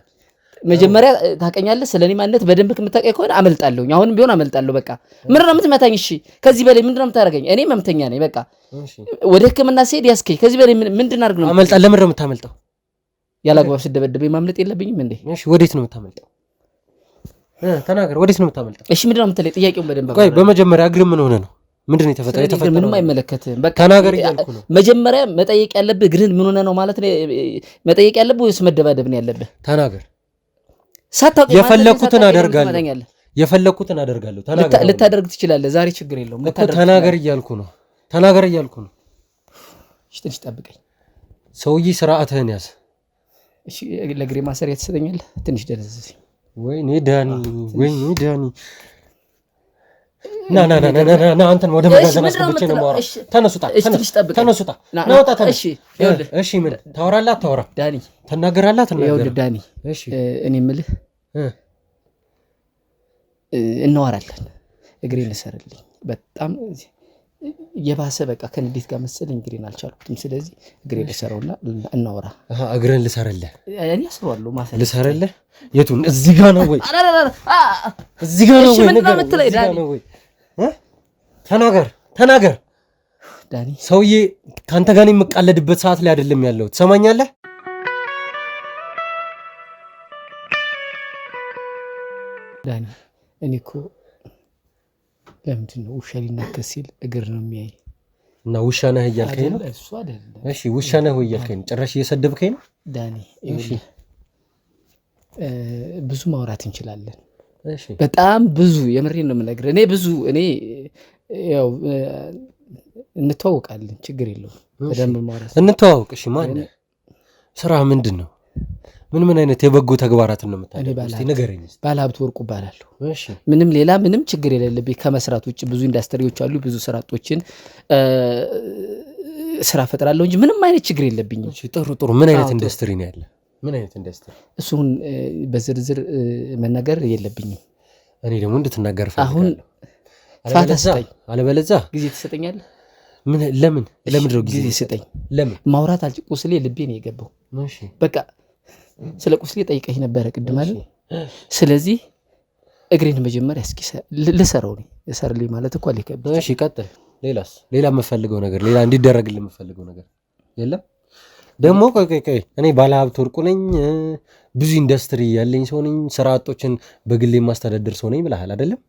መጀመሪያ ታውቀኛለህ። ስለኔ ማንነት በደንብ ከምታውቀኝ ከሆነ አመልጣለሁኝ። አሁንም ቢሆን አመልጣለሁ። በቃ ምንድን ነው የምትመታኝ? እሺ ከዚህ በላይ ምንድን ነው የምታደርገኝ? እኔ መምተኛ ነኝ። በቃ ወደ ሕክምና ስሄድ ያስከኝ። ከዚህ በላይ ምንድን አድርግ ነው አመልጣለሁ? ለምን ነው የምታመልጠው? ያላግባብ ስደበደበኝ ማምለጥ የለብኝም እንዴ? እሺ ወዴት ነው የምታመልጠው? ተናገር። ወዴት ነው የምታመልጠው? እሺ ምንድን ነው የምትለኝ? ጥያቄውን በደንብ ቆይ። በመጀመሪያ እግር ምን ሆነ ነው? ምንድን ነው የተፈጠረው? ምንም አይመለከትህም። በቃ ተናገር እያልኩ ነው። መጀመሪያ መጠየቅ ያለብህ እግርህን ምን ሆነ ነው ማለት ነው መጠየቅ ያለብህ ወይስ መደባደብ ነው ያለብህ? ተናገር። ሳታውቅ የፈለኩትን አደርጋለሁ። ተናገር። ልታደርግ ትችላለህ። ዛሬ ችግር የለውም። ተናገር እያልኩ ነው። እሺ ትንሽ ጠብቀኝ። ሰውዬ ስርዓትህን ያዝ። እሺ ለእግሬ ማሰሪያ ትሰጠኛለህ? ትንሽ ደረዝ። ወይኔ ዳኒ ና አንተን ወደ መጋዘን አስገብቼ ነው የማወራው። ተነሱጣ። እሺ ምን ታወራለህ? አታወራ? ዳኒ ትናገራለህ? ይኸውልህ ዳኒ፣ እኔ የምልህ እናወራለን። እግሬን እሰርልኝ። በጣም የባሰ በቃ ከንዴት ጋር መሰለኝ እግሬን አልቻልኩትም። ስለዚህ እግሬ ልሰራውና እናወራ። እግሬን ልሰራለህ? እኔ አስሯለሁ ማለት ልሰራለህ? የቱን? እዚህ ጋር ነው ወይ? እዚህ ጋር ነው ወይ? ተናገር ዳኒ። ሰውዬ ካንተ ጋር የምቃለድበት ሰዓት ላይ አይደለም ያለው። ትሰማኛለህ? ዳኒ እኔ እኮ ለምንድን ነው ውሻ ሊናከስ ሲል እግር ነው የሚያይ? እና ውሻ ነህ እያልከኝ ነው? እሱ አይደለም። እሺ ውሻ ነህ ወይ እያልከኝ ጭራሽ እየሰደብከኝ ነው ዳኒ። እሺ ብዙ ማውራት እንችላለን። እሺ በጣም ብዙ፣ የምሬን ነው የምነግርህ። እኔ ያው እንተዋወቃለን፣ ችግር የለውም። በደንብ ማውራት እንተዋወቅ። እሺ ማን ነህ? ስራ ምንድን ነው? ምን አይነት የበጎ ተግባራትን ነው የምታደርገው? እስቲ ንገረኝ። ባለሀብት ወርቁ እባላለሁ። እሺ ምንም ሌላ ምንም ችግር የሌለብኝ ከመስራት ውጭ ብዙ ኢንዱስትሪዎች አሉ፣ ብዙ ስራ አጦችን ስራ ፈጥራለሁ እንጂ ምንም አይነት ችግር የለብኝም። እሺ ጥሩ። ምን አይነት ኢንዱስትሪ ነው ያለ? ምን አይነት ኢንዱስትሪ? እሱን በዝርዝር መናገር የለብኝም። እኔ ደግሞ እንድትናገር ፈልጋለሁ። አሁን ፋታ ስጠኝ፣ አለበለዚያ ጊዜ ትሰጠኛለህ? ለምን ነው ጊዜ ስጠኝ? ለምን ማውራት ቁስሌ ልቤ ነው የገባው። እሺ በቃ ስለ ቁስሌ ጠይቀኝ ነበረ ቅድም አይደል? ስለዚህ እግሬን መጀመሪያ እስኪ ልሰራው ነው የሰርልኝ ማለት እኮ አልከብድ። እሺ ቀጥል። ሌላ የምፈልገው ነገር፣ ሌላ እንዲደረግልህ የምፈልገው ነገር የለም? ደግሞ ቆይ እኔ ባለሀብት ወርቁ ነኝ፣ ብዙ ኢንዱስትሪ ያለኝ ሰው ነኝ፣ ስራ አጦችን በግሌ የማስተዳደር ሰው ነኝ ብለሃል አይደለም?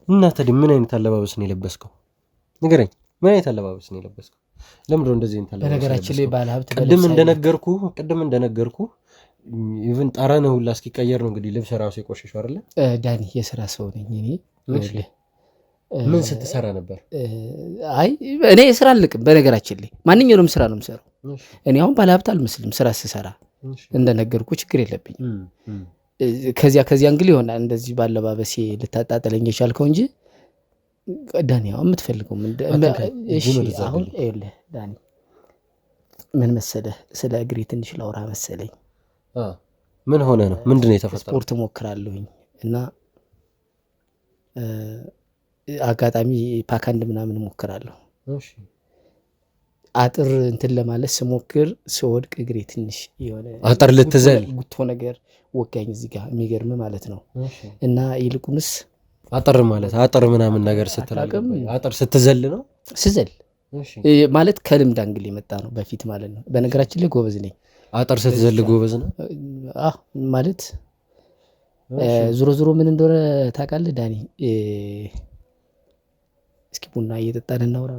እና ታዲያ ምን አይነት አለባበስ ነው የለበስከው? ንገረኝ። ምን አይነት አለባበስ ነው የለበስከው? ለምንድነው እንደዚህ አይነት አለባበስ? በነገራችን ላይ ባለሀብት ቅድም እንደነገርኩ ኢቭን ጠረንህ ሁላ እስኪቀየር ነው እንግዲህ ልብስ ራሱ የቆሸሸው አይደለ? ዳኒ የስራ ሰው ነኝ እኔ። ምን ስትሰራ ነበር? አይ እኔ ስራ አልልቅም። በነገራችን ላይ ማንኛውንም ስራ ነው የምሰራው። እኔ አሁን ባለሀብት አልመስልም። ስራ ስሰራ እንደነገርኩ ችግር የለብኝም። ከዚያ እንግዲህ ይሆናል እንደዚህ ባለባበሴ ልታጣጥለኝ የቻልከው እንጂ ዳኒ አሁን የምትፈልገው እሺ አሁን ይኸውልህ ዳኒ ምን መሰለህ፣ ስለ እግሬ ትንሽ ላውራ መሰለኝ። ምን ሆነ ነው? ምንድነው የተፈጠረው? ስፖርት ሞክራለሁኝ እና አጋጣሚ ፓካንድ ምናምን ሞክራለሁ። እሺ አጥር እንትን ለማለት ስሞክር ስወድቅ እግሬ ትንሽ የሆነ አጥር ልትዘል ጉቶ ነገር ወጋኝ እዚህ ጋር የሚገርም ማለት ነው። እና ይልቁንስ አጥር ማለት አጥር ምናምን ነገር ስትላቀም አጥር ስትዘል ነው ስዘል ማለት ከልምድ አንግል የመጣ ነው በፊት ማለት ነው። በነገራችን ላይ ጎበዝ ነኝ። አጥር ስትዘል ጎበዝ ነው ማለት ዞሮ ምን እንደሆነ ታውቃለህ ዳኒ? እስኪ ቡና እየጠጣን እናውራ።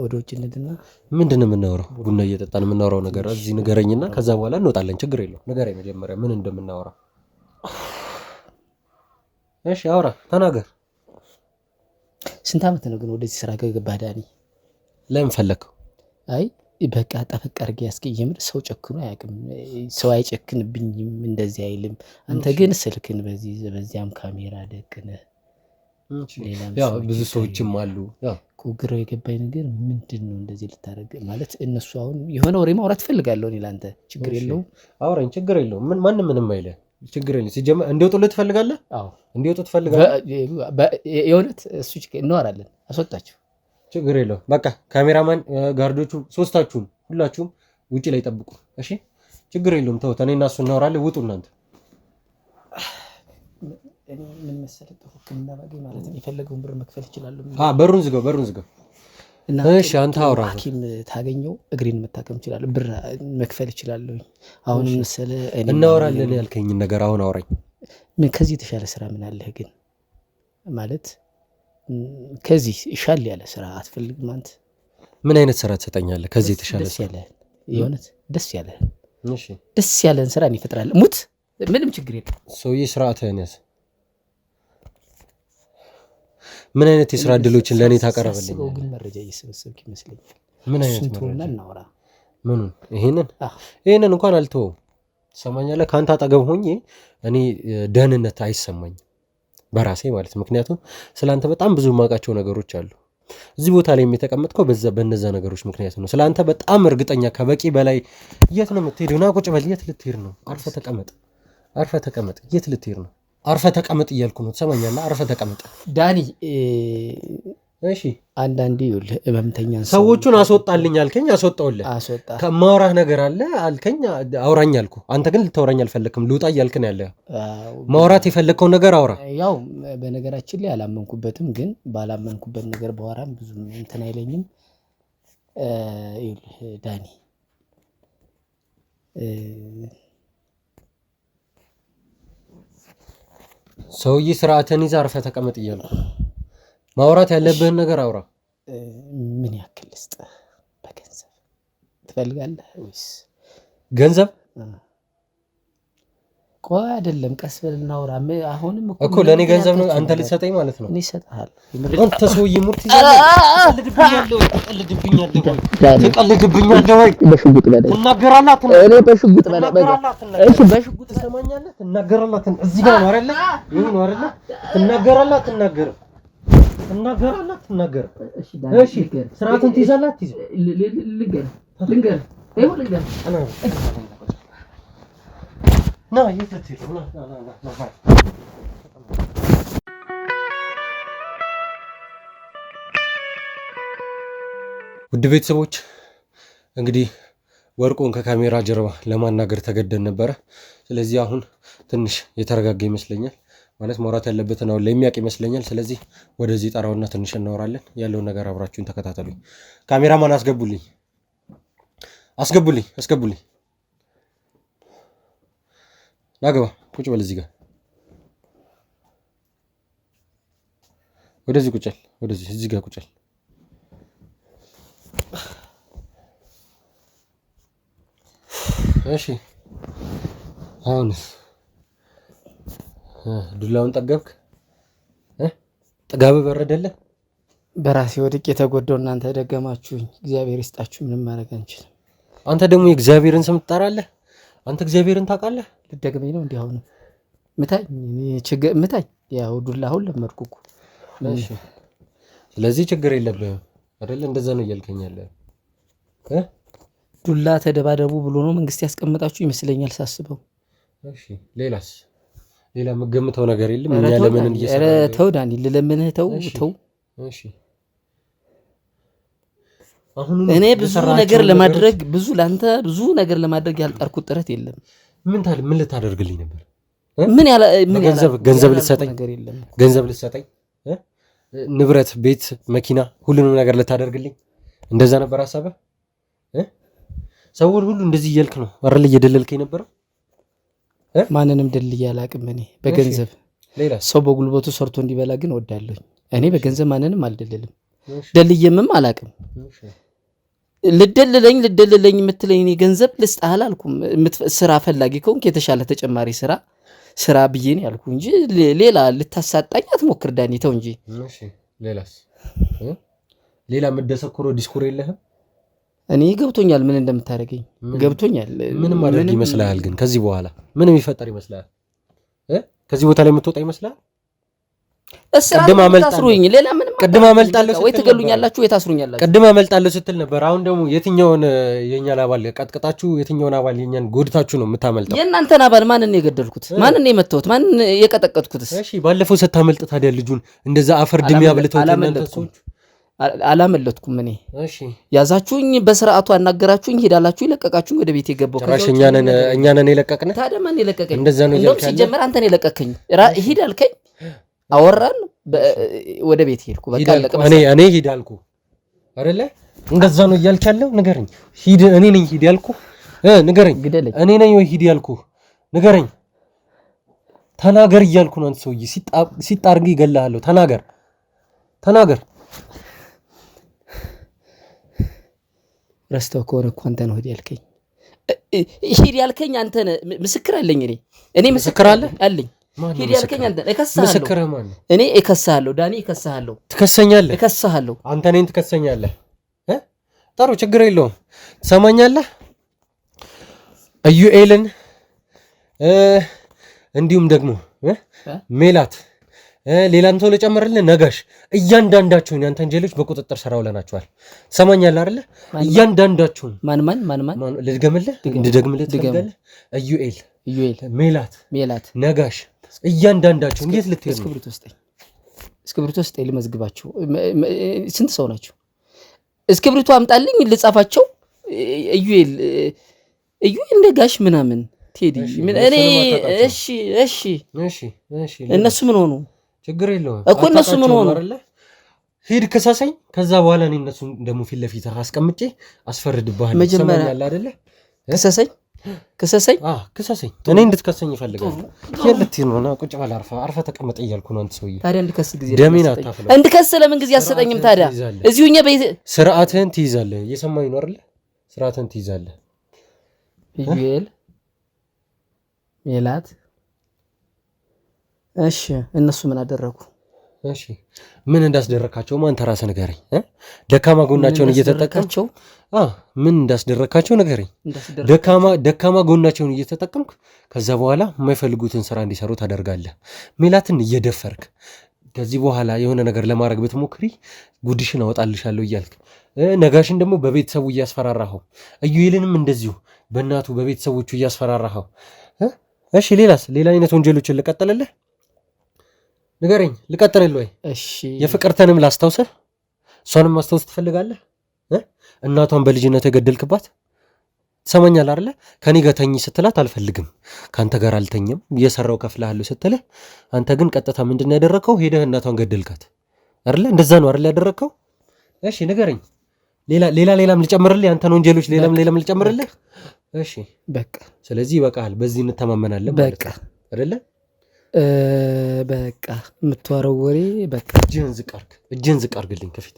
ወደ ውጭ እንድና ምንድነው የምናወራው? ቡና እየጠጣን የምናወራው ነገር እዚህ ንገረኝና ከዛ በኋላ እንወጣለን። ችግር የለውም። ንገረኝ መጀመሪያ ምን እንደምናወራ። እሺ አውራ፣ ተናገር። ስንት ዓመት ነው ግን ወደዚህ ስራ ከገባህ ዳኒ? ለምን ፈለከው? አይ በቃ ጠፈቅ አድርጌ ያስቀየምር። ሰው ጨክኖ አያውቅም። ሰው አይጨክንብኝም፣ እንደዚህ አይልም። አንተ ግን ስልክን በዚያም ካሜራ ደቅነህ ያው ብዙ ሰዎችም አሉ። ግራ የገባኝ ነገር ምንድነው እንደዚህ ልታደርግ ማለት? እነሱ አሁን የሆነ ወሬ ማውራት ፈልጋለሁ እኔ ላንተ። ችግር የለውም አውራኝ፣ ችግር የለውም። ምንም አይልህ፣ ችግር የለም። ሲጀመር እንዲወጡልህ ትፈልጋለህ? አዎ እንዲወጡ ትፈልጋለህ? የእውነት እሱ እናወራለን። አስወጣችሁ፣ ችግር የለውም። በቃ ካሜራማን፣ ጋርዶቹ፣ ሶስታችሁም ሁላችሁም ውጪ ላይ ጠብቁ። እሺ ችግር የለውም። ተውት፣ እኔ እና እሱ እናወራለን። ውጡ እናንተ። እኔ ምን መሰለህ ጥሩ ሕክምና ባገኝ ማለት ነው የፈለገውን ብር መክፈል እችላለሁ። በሩን ዝጋው። እሺ አንተ አውራ። ሐኪም ታገኘው እግሬን መታከም እችላለሁ፣ ብር መክፈል እችላለሁ። አሁን መሰለህ እኔ እናወራለን ያልከኝ ነገር አሁን አውራኝ። ምን ከዚህ የተሻለ ስራ ምን አለህ ግን? ማለት ከዚህ ሻል ያለ ስራ አትፈልግም አንተ? ምን አይነት ስራ ትሰጠኛለህ? ከዚህ የተሻለ ስራ የእውነት ደስ ያለ እሺ፣ ደስ ያለን ስራ እንፈጥራለን። ሙት ምንም ችግር የለም። ሰውዬ ስርዓትህን ያዝ። ምን አይነት የስራ እድሎችን ለኔ ታቀርብልኝ? ግን መረጃ እየሰበሰብክ ይመስለኛል። ምን አይነት መረጃ? እናውራ። ምኑን? ይሄንን እንኳን አልተወውም። ሰማኛለህ? ካንተ አጠገብ ሆኜ እኔ ደህንነት አይሰማኝም በራሴ ማለት። ምክንያቱም ስላንተ በጣም ብዙ የማውቃቸው ነገሮች አሉ። እዚህ ቦታ ላይ የተቀመጥከው በነዛ ነገሮች ምክንያት ነው። ስላንተ በጣም እርግጠኛ ከበቂ በላይ። የት ነው የምትሄደው? ና ቁጭ በል። የት ልትሄድ ነው? አርፈህ ተቀመጥ። የት ልትሄድ ነው? አርፈህ ተቀመጥ እያልኩ ነው። ትሰማኛለህ? አርፈህ ተቀመጥ ዳኒ። እሺ አንዳንዴ ይኸውልህ ህመምተኛን ሰዎቹን አስወጣልኝ አልከኝ፣ አስወጣውልህ። ከማውራህ ነገር አለ አልከኝ፣ አውራኝ አልኩ። አንተ ግን ልታወራኝ አልፈለክም፣ ልውጣ እያልክ ነው ያለው። ማውራት የፈለከው ነገር አውራ። ያው በነገራችን ላይ አላመንኩበትም፣ ግን ባላመንኩበት ነገር በኋላም ብዙ እንትን አይለኝም። ይኸውልህ ዳኒ ሰውዬ ስርዓትን ይዘህ አርፈህ ተቀመጥ እያልኩ ማውራት ያለብህን ነገር አውራ። ምን ያክል ልስጥህ? በገንዘብ ትፈልጋለህ ወይስ? ገንዘብ ቆይ አይደለም፣ ቀስ በል እናውራ። አሁንም እኮ ለኔ ገንዘብ ነው አንተ ልትሰጠኝ ማለት ነው? እኔ እሰጥሃለሁ። አንተ ሰውዬ ሙርት ትቀልድብኛለህ ወይ? በሽጉጥ በለኝ። እናገራላት። እኔ በሽጉጥ በለኝ። እሺ በሽጉጥ ትሰማኛለህ? እናገራላት። እዚህ ጋር ነው አይደለ? ይሄ ነው አይደለ? እናገራላት። ትናገር እሺ ስርዓትን ትይዛለህ አትይዝም? ልንገር ና ይፈትል ና ውድ ቤተሰቦች እንግዲህ ወርቁን ከካሜራ ጀርባ ለማናገር ተገደን ነበረ። ስለዚህ አሁን ትንሽ የተረጋጋ ይመስለኛል። ማለት ማውራት ያለበትን አሁን ለሚያውቅ ይመስለኛል። ስለዚህ ወደዚህ ጠራውና ትንሽ እናወራለን። ያለውን ነገር አብራችሁን ተከታተሉኝ። ካሜራማን አስገቡልኝ። ናገባ ቁጭ በል እዚህ ጋር ወደዚህ ቁጭ በል። ወደዚህ እዚህ ጋር ቁጭ በል። እሺ አሁንስ ዱላውን ጠገብክ? ጥጋብ በረደልህ? በራሴ ወድቄ የተጎዳው እናንተ ደገማችሁኝ። እግዚአብሔር ይስጣችሁ። ምንም ማድረግ አንችልም። አንተ ደግሞ የእግዚአብሔርን ስም ትጠራለህ? አንተ እግዚአብሔርን ታውቃለህ? ልደግመኝ ነው እንዲህ? አሁን ምታኝ። ያው ዱላ አሁን ለመድኩ እኮ። እሺ ስለዚህ ችግር የለብህም አይደል? እንደዛ ነው እያልከኝ ያለህ? ዱላ ተደባደቡ ብሎ ነው መንግስት ያስቀመጣችሁ ይመስለኛል ሳስበው። እሺ ሌላስ? ሌላ የምገምተው ነገር የለም? እኛ ለምን እየሰራ ተው ዳኒ፣ ልለምንህ ተው። እሺ አሁን እኔ ብዙ ነገር ለማድረግ ላንተ ብዙ ነገር ለማድረግ ያልጣርኩት ጥረት የለም። ምን ልታደርግልኝ ነበር? ገንዘብ ልትሰጠኝ፣ ንብረት፣ ቤት፣ መኪና፣ ሁሉንም ነገር ልታደርግልኝ እንደዛ ነበር ሐሳብህ? ሰውን ሁሉ እንደዚህ እያልክ ነው አይደል እየደለልከኝ ነበረው? ማንንም ደልዬ አላቅም። እኔ በገንዘብ ሰው በጉልበቱ ሰርቶ እንዲበላ ግን እወዳለሁ። እኔ በገንዘብ ማንንም አልደልልም፣ ደልዬምም አላቅም። ልደልለኝ የምትለኝ እኔ ገንዘብ ልስጥህ አላልኩም። ስራ ፈላጊ ከሆንክ የተሻለ ተጨማሪ ስራ ብዬ ነው ያልኩ እንጂ ሌላ ልታሳጣኝ አትሞክር ዳኒ፣ ተው እንጂ። እሺ ሌላስ? ሌላ የምትደሰኩሮ ዲስኩር የለህም? እኔ ገብቶኛል ምን እንደምታደርገኝ ገብቶኛል። ምንም ማድረግ ይመስላል። ግን ከዚህ በኋላ ምንም ይፈጠር ይመስላል? ከዚህ ቦታ ላይ የምትወጣ ይመስላል? ቅድም አመልጣለሁ ወይ ትገሉኛላችሁ ወይ ታስሩኛላችሁ። ቅድም አመልጣለሁ ስትል ነበር። አሁን ደግሞ የትኛውን የኛን አባል ቀጥቅጣችሁ የትኛውን አባል የኛን ጎድታችሁ ነው የምታመልጠው? የእናንተን አባል ማንን ነው የገደልኩት? ማንን ነው የመታሁት? ማንን የቀጠቀጥኩትስ? እሺ ባለፈው ስታመልጥ ታዲያ ልጁን እንደዛ አፈር ድሜ አብልተው አላመለጥኩም እኔ። እሺ ያዛችሁኝ፣ በስርዓቱ አናገራችሁኝ፣ ሄዳላችሁ፣ ይለቀቃችሁኝ ወደ ቤት የገባው። ጭራሽ እኛ ነን የለቀቅን። ታዲያ ማን የለቀቀኝ? እንደዛ ነው እንደውም ሲጀመር አንተ ነው የለቀቀኝ። ሂድ አልከኝ፣ አወራን፣ ወደ ቤት ሄድኩ። በቃ አለቀ። እኔ ሂድ አልኩ አይደለ? እንደዛ ነው እያልክ ያለው? ንገረኝ። ሂድ እኔ ነኝ ሂድ ያልኩ? ንገረኝ። እኔ ነኝ ወይ ሂድ ያልኩ? ንገረኝ። ተናገር እያልኩ ነው። አንተ ሰውዬ ሲጣርግ ይገላሃለሁ። ተናገር። ረስተው ከሆነ እኮ አንተ ነው ሂድ ያልከኝ። ሂድ ያልከኝ አንተ ነህ። ምስክር አለኝ። እኔ ምስክር አለኝ። ሂድ ያልከኝ አንተ ነህ። እከስሃለሁ። ምስክር ማን ነው? እኔ እከስሃለሁ። ዳኒ እከስሃለሁ። ትከሰኛለህ? እከስሃለሁ። አንተ እኔን ትከሰኛለህ? ጥሩ ችግር የለውም። ትሰማኛለህ? ኢዩኤልን እንዲሁም ደግሞ ሜላት ሌላም ሰው ለጨመረልን ነጋሽ እያንዳንዳቸውን ያንተ እንጀሎች በቁጥጥር ስር አውለናቸዋል። ሰማኛለህ አይደለ? እያንዳንዳቸውን ማን ልድገምልህ? ትፈልጋለህ? ኢዩኤል፣ ሜላት፣ ነጋሽ እያንዳንዳቸው እንዴት ልትሄድ ነው? እስክሪብቶ ስጠኝ ልመዝግባቸው። ስንት ሰው ናቸው? እስክሪብቶ አምጣልኝ ልጻፋቸው። እዩኤል እንደ ጋሽ ምናምን ቴዲ እኔ እሺ እነሱ ምን ሆኑ? ችግር የለውም እኮ እነሱ ምን ሆኑ? ሂድ ክሰሰኝ። ከዛ በኋላ እኔ እነሱን ደግሞ ፊት ለፊት አስቀምጬ አስፈርድብሃለሁ። መጀመሪያ አይደለ ክሰሰኝ ክሰሰኝ። እኔ እንድትከሰኝ ይፈልጋል። የልትይ ነው? ቁጭ በል አርፈህ ተቀመጥ እያልኩ ነው። አንተ ሰውዬ ታዲያ እንድከስ ጊዜ ደሜን አታፍላ። እንድከስ ለምን ጊዜ አሰጠኝም? ታዲያ እዚሁኛ ስርዓትህን ትይዛለህ። እየሰማኝ ነው አይደለ? ስርዓትህን ትይዛለህ። እዩኤል ሜላት እሺ እነሱ ምን አደረጉ? እሺ ምን እንዳስደረካቸው አንተ ራስህ ንገረኝ። ደካማ ጎናቸውን እየተጠቀምቸው ምን እንዳስደረካቸው ንገረኝ። ደካማ ጎናቸውን እየተጠቀምክ ከዛ በኋላ የማይፈልጉትን ስራ እንዲሰሩ ታደርጋለህ። ሜላትን እየደፈርክ ከዚህ በኋላ የሆነ ነገር ለማድረግ ብትሞክሪ ጉድሽን አወጣልሻለሁ እያልክ ነጋሽን ደግሞ በቤተሰቡ እያስፈራራኸው፣ እዩኤልንም እንደዚሁ በእናቱ በቤተሰቦቹ እያስፈራራኸው። እሺ ሌላ አይነት ወንጀሎችን ልቀጥልልህ? ንገረኝ። ልቀጥልልህ ወይ? እሺ የፍቅርተንም ላስታውሰህ? እሷንም ማስታወስ ትፈልጋለህ? እናቷን በልጅነት የገደልክባት ትሰማኛለህ አይደለ? ከኔ ጋር ተኝ ስትላት አልፈልግም፣ ካንተ ጋር አልተኝም፣ እየሰራው ከፍልሃለሁ ስትልህ አንተ ግን ቀጥታ ምንድን ነው ያደረከው? ሄደህ እናቷን ገደልካት አይደለ? እንደዛ ነው አይደለ ያደረከው? እሺ ንገረኝ። ሌላም ልጨምርልህ? አንተን ወንጀሎች ሌላም ልጨምርልህ? እሺ በቃ ስለዚህ ይበቃል። በዚህ እንተማመናለን ማለት ነው አይደለ? በቃ የምትወረው ወሬ በቃ እጅህን ዝቅ አድርግልኝ ከፊቴ።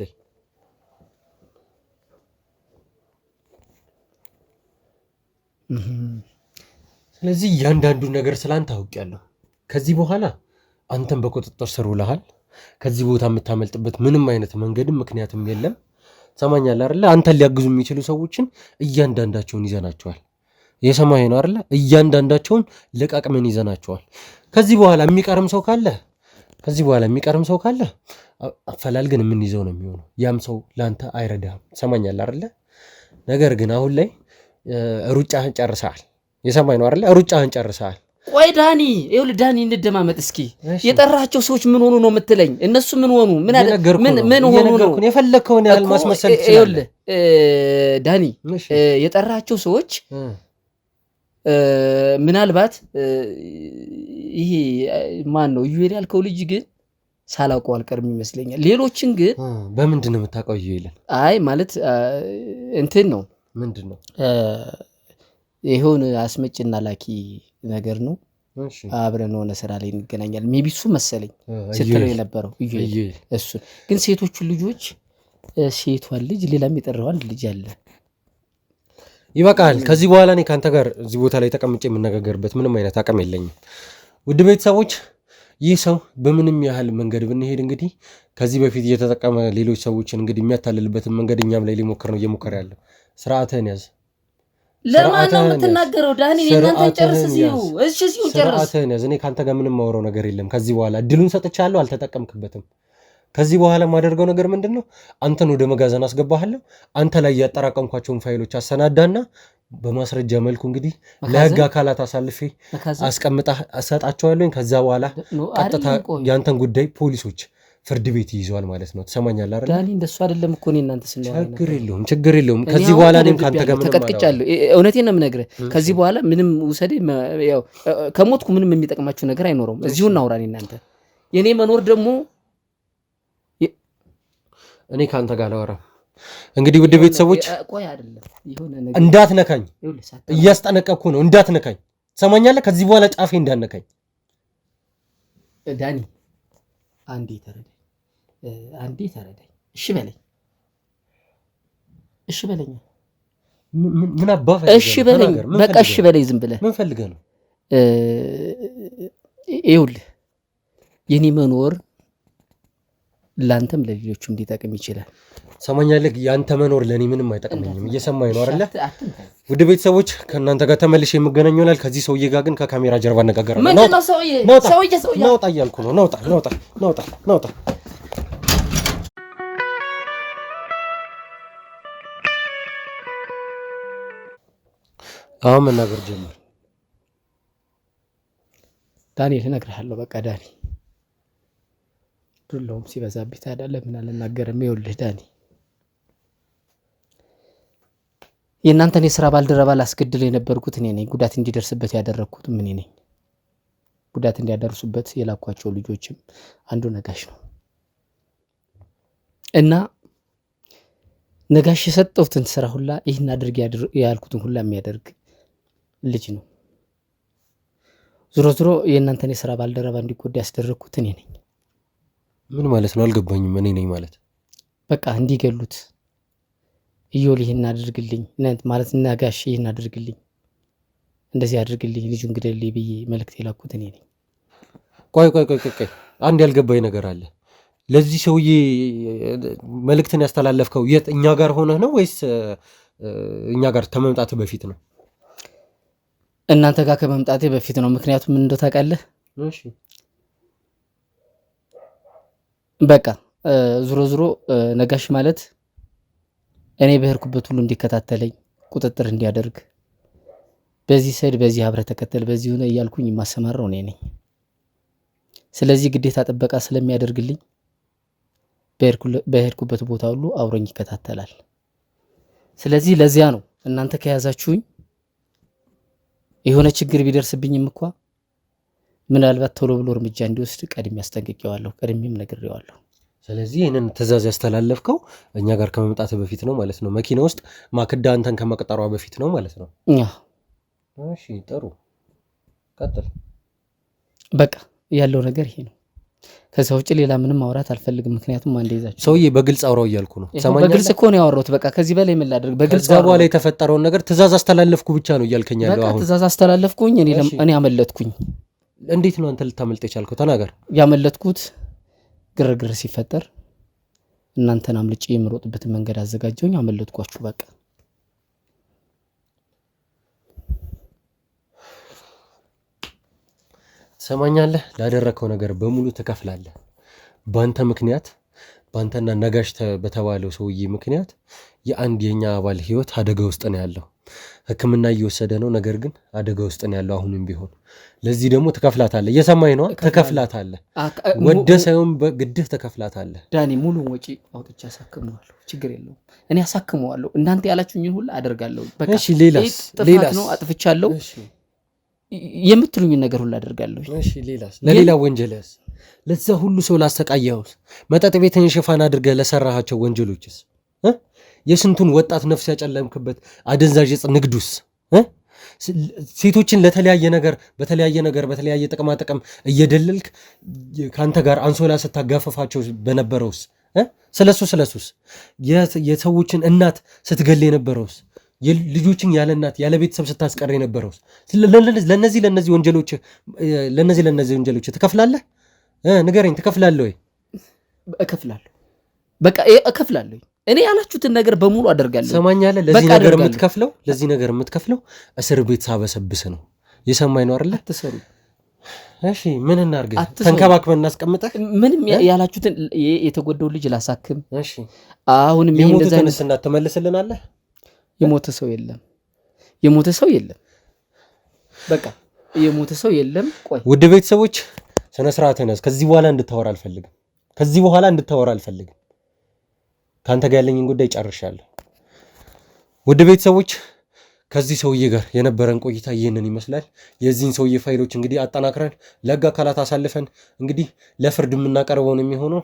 ስለዚህ እያንዳንዱን ነገር ስላንተ አውቄያለሁ። ከዚህ በኋላ አንተን በቁጥጥር ስር ውለሃል። ከዚህ ቦታ የምታመልጥበት ምንም አይነት መንገድም ምክንያትም የለም። ሰማኛለህ አይደለ? አንተን ሊያግዙ የሚችሉ ሰዎችን እያንዳንዳቸውን ይዘናቸዋል። የሰማይ ነው አይደለ? እያንዳንዳቸውን ለቃቅመን ይዘናቸዋል። ከዚህ በኋላ የሚቀርም ሰው ካለ አፈላልገን የምንይዘው ነው የሚሆነው። ያም ሰው ለአንተ አይረዳህም። ሰማኛለህ አይደለ? ነገር ግን አሁን ላይ ሩጫህን ጨርሰሃል። የሰማይ ነው አይደለ? ሩጫህን ጨርሰሃል። ቆይ ዳኒ፣ ይኸውልህ ዳኒ እንደማመጥ እስኪ የጠራቸው ሰዎች ምን ሆኑ ነው የምትለኝ? እነሱ ምን ሆኑ? ምን ሆኑ ነው? የፈለከውን ያህል ማስመሰል ትችላለህ። ይኸውልህ ዳኒ የጠራቸው ሰዎች ምናልባት ይሄ ማን ነው ዩኤል ያልከው ልጅ ግን ሳላውቀው አልቀርም ይመስለኛል። ሌሎችን ግን በምንድን ነው የምታውቀው ዩኤልን? አይ ማለት እንትን ነው ምንድን ነው ይሁን አስመጭና ላኪ ነገር ነው። አብረን ሆነ ስራ ላይ እንገናኛለን። ሜቢ እሱ መሰለኝ ስትለው የነበረው ዩኤል እሱ ግን ሴቶቹ ልጆች ሴቷን ልጅ ሌላም የጠራው አንድ ልጅ አለ። ይበቃል። ከዚህ በኋላ እኔ ካንተ ጋር እዚህ ቦታ ላይ ተቀምጬ የምነጋገርበት ምንም አይነት አቅም የለኝም። ውድ ቤተሰቦች ይህ ሰው በምንም ያህል መንገድ ብንሄድ እንግዲህ ከዚህ በፊት እየተጠቀመ ሌሎች ሰዎችን እንግዲህ የሚያታልልበትን መንገድ እኛም ላይ ሊሞክር ነው እየሞከረ ያለው። ስርዓትህን ያዝ። ለማን ነው የምትናገረው ዳኒ? እናንተን ጨርስ ሲዩ ጨርስ። ስርዓትህን ያዝ። እኔ ካንተ ጋር ምንም ማወራው ነገር የለም ከዚህ በኋላ። እድሉን ሰጥቻለሁ፣ አልተጠቀምክበትም። ከዚህ በኋላ የማደርገው ነገር ምንድን ነው? አንተን ወደ መጋዘን አስገባሃለሁ። አንተ ላይ ያጠራቀምኳቸውን ፋይሎች አሰናዳና በማስረጃ መልኩ እንግዲህ ለህግ አካላት አሳልፌ አስቀምጣ እሰጣቸዋለሁ። ከዛ በኋላ ቀጥታ ያንተን ጉዳይ ፖሊሶች ፍርድ ቤት ይይዘዋል ማለት ነው። ትሰማኛለህ አይደል? ዳኒ እንደሱ አይደለም እኮ እኔ እናንተ ስንኖር ችግር የለውም። ከዚህ በኋላ እኔም ካንተ ጋር ምንም ተቀጥቅጫለሁ። እውነቴን ነው የምነግርህ። ከዚህ በኋላ ምንም ውሰዴ፣ ያው ከሞትኩ ምንም የሚጠቅማችሁ ነገር አይኖረውም። እዚሁ እናውራ እኔ እናንተ። የኔ መኖር ደግሞ እኔ ካንተ ጋር አላወራም። እንግዲህ ውድ ቤተሰቦች እንዳትነካኝ እያስጠነቀቅኩ ነው። እንዳትነካኝ ትሰማኛለህ? ከዚህ በኋላ ጫፌ እንዳትነካኝ ዳኒ። አንዴ ተረዳኝ። እሺ በለኝ። ምን አባፈ? እሺ በለኝ በቃ እሺ በለኝ። ዝም ብለህ ምን ፈልገህ ነው? ይኸውልህ የኔ መኖር ላንተም ለሌሎቹም ሊጠቅም ይችላል። ሰማኛለህ? ያንተ መኖር ለኔ ምንም አይጠቅመኝም። እየሰማኝ ነው አይደለ? ውድ ቤተሰቦች ከእናንተ ጋር ተመልሼ የምገናኝ ይሆናል። ከዚህ ሰውዬ ጋር ግን ከካሜራ ጀርባ አነጋገራለሁ። ምንድነው ሰውዬ? ናውጣ እያልኩ ነው። ናውጣ። አሁን መናገር ጀመር። ዳንኤል እነግርሃለሁ። በቃ ዳኒ ዱላውም ሲበዛብኝ ታዲያ ለምን አልናገርም? ይኸውልህ ዳኒ የእናንተን የስራ ባልደረባ ላስገድል የነበርኩት እኔ ነኝ። ጉዳት እንዲደርስበት ያደረግኩት እኔ ነኝ። ጉዳት እንዲያደርሱበት የላኳቸው ልጆችም አንዱ ነጋሽ ነው እና ነጋሽ የሰጠሁትን ስራ ሁላ ይህን አድርግ ያልኩትን ሁላ የሚያደርግ ልጅ ነው። ዞሮ ዞሮ የእናንተን የስራ ባልደረባ እንዲጎዳ ያስደረግኩት እኔ ነኝ። ምን ማለት ነው? አልገባኝም። እኔ ነኝ ማለት በቃ እንዲገሉት እዮል ይህን አድርግልኝ ማለት ነጋሽ ይህን አድርግልኝ፣ እንደዚህ አድርግልኝ፣ ልጁን ግደልልኝ ብዬ መልእክት የላኩት እኔ ነኝ። ቆይ አንድ ያልገባኝ ነገር አለ። ለዚህ ሰውዬ መልእክትን ያስተላለፍከው የት እኛ ጋር ሆነህ ነው ወይስ እኛ ጋር ከመምጣት በፊት ነው? እናንተ ጋር ከመምጣቴ በፊት ነው። ምክንያቱም ምን እንደው ታውቃለህ? እሺ በቃ ዙሮ ነጋሽ ማለት እኔ በሄድኩበት ሁሉ እንዲከታተለኝ ቁጥጥር እንዲያደርግ በዚህ ሰድ በዚህ አብረህ ተከተል በዚህ ሆነ እያልኩኝ የማሰማራው እኔ ነኝ። ስለዚህ ግዴታ ጥበቃ ስለሚያደርግልኝ በሄድኩበት ቦታ ሁሉ አብሮኝ ይከታተላል። ስለዚህ ለዚያ ነው እናንተ ከያዛችሁኝ የሆነ ችግር ቢደርስብኝም እንኳን ምናልባት ቶሎ ብሎ እርምጃ እንዲወስድ ቀድሜ አስጠንቅቄዋለሁ፣ ቀድሜም ነግሬዋለሁ። ስለዚህ ይህንን ትእዛዝ ያስተላለፍከው እኛ ጋር ከመምጣት በፊት ነው ማለት ነው። መኪና ውስጥ ማክዳ አንተን ከመቅጠሯ በፊት ነው ማለት ነው። እሺ ጥሩ ቀጥል። በቃ ያለው ነገር ይሄ ነው። ከዛ ውጭ ሌላ ምንም ማውራት አልፈልግም። ምክንያቱም አንዴ ይዛችሁ ሰውዬ በግልጽ አውራው እያልኩ ነው። በግልጽ እኮ ነው ያወራሁት። በቃ ከዚህ በላይ ምን ላድርግ? በግልጽ በኋላ የተፈጠረውን ነገር ትእዛዝ አስተላለፍኩ ብቻ ነው እያልከኝ ያለው። አሁን ትእዛዝ አስተላለፍኩኝ፣ እኔ አመለጥኩኝ። እንዴት ነው አንተ ልታመልጥ የቻልከው? ተናገር። ያመለጥኩት ግርግር ሲፈጠር እናንተን አምልጬ የምሮጥበትን መንገድ አዘጋጀውኝ፣ አመለጥኳችሁ። በቃ ሰማኛለህ። ላደረከው ነገር በሙሉ ትከፍላለህ። ባንተ ምክንያት ባንተና ነጋሽ በተባለው ሰውዬ ምክንያት የአንድ የኛ አባል ህይወት አደጋ ውስጥ ነው ያለው። ሕክምና እየወሰደ ነው፣ ነገር ግን አደጋ ውስጥ ነው ያለው አሁንም ቢሆን። ለዚህ ደግሞ ትከፍላታለህ። እየሰማኝ ነው? ትከፍላታለህ። ወደ ሳይሆን በግድህ ትከፍላታለህ። ዳኒ ሙሉ ወጪ አውጥቼ አሳክመዋለሁ። ችግር የለውም። እኔ አሳክመዋለሁ። እናንተ ያላችሁኝን ሁሉ አደርጋለሁ። በቃ እሺ። ሌላስ ነው አጥፍቻለሁ የምትሉኝን ነገር ሁሉ አደርጋለሁ። እሺ። ሌላስ? ለሌላ ወንጀልስ? ለዛ ሁሉ ሰው ላሰቃየውስ? መጠጥ ቤትን ሽፋን አድርገህ ለሰራሃቸው ወንጀሎችስ? የስንቱን ወጣት ነፍስ ያጨለምክበት አደንዛዥ ዕፅ ንግዱስ? ሴቶችን በተለያየ ጥቅማ ጥቅም እየደለልክ ከአንተ ጋር አንሶላ ስታጋፈፋቸው በነበረውስ? ስለሱስ የሰዎችን እናት ስትገል የነበረውስ? ልጆችን ያለ እናት ያለ ቤተሰብ ስታስቀር የነበረውስ? ለነዚህ ወንጀሎች ትከፍላለህ? ንገረኝ። ትከፍላለህ ወይ? እከፍላለሁ። በቃ እከፍላለሁ። እኔ ያላችሁትን ነገር በሙሉ አደርጋለሁ። ሰማኛለህ? ለዚህ ነገር የምትከፍለው እስር ቤት ሳበሰብስ ነው። የሰማኝ ነው አይደል? አትሰሩ። እሺ ምን እናርግ? ተንከባክበን እናስቀምጠህ። ምንም ያላችሁትን የተጎዳው ልጅ ላሳክም። እሺ አሁንም ይሄ እንደዛ ነው። የሞቱትን ትመልስልናለህ? የሞተ ሰው የለም። በቃ የሞተ ሰው የለም። ቆይ ውድ ቤተሰቦች ስነ ስርዓትህን ያዝ። ከዚህ በኋላ እንድታወራ አልፈልግም። ካንተ ጋር ያለኝን ጉዳይ ጨርሻለሁ። ውድ ቤተሰቦች ከዚህ ሰውዬ ጋር የነበረን ቆይታ ይህንን ይመስላል። የዚህን ሰውዬ ፋይሎች እንግዲህ አጠናክረን ለሕግ አካላት አሳልፈን እንግዲህ ለፍርድ የምናቀርበው ነው የሚሆነው።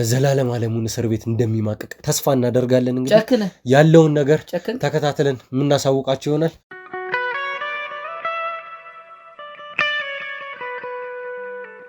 ዘላለም ዓለሙን እስር ቤት እንደሚማቅቅ ተስፋ እናደርጋለን። እንግዲህ ያለውን ነገር ተከታትለን የምናሳውቃቸው ይሆናል።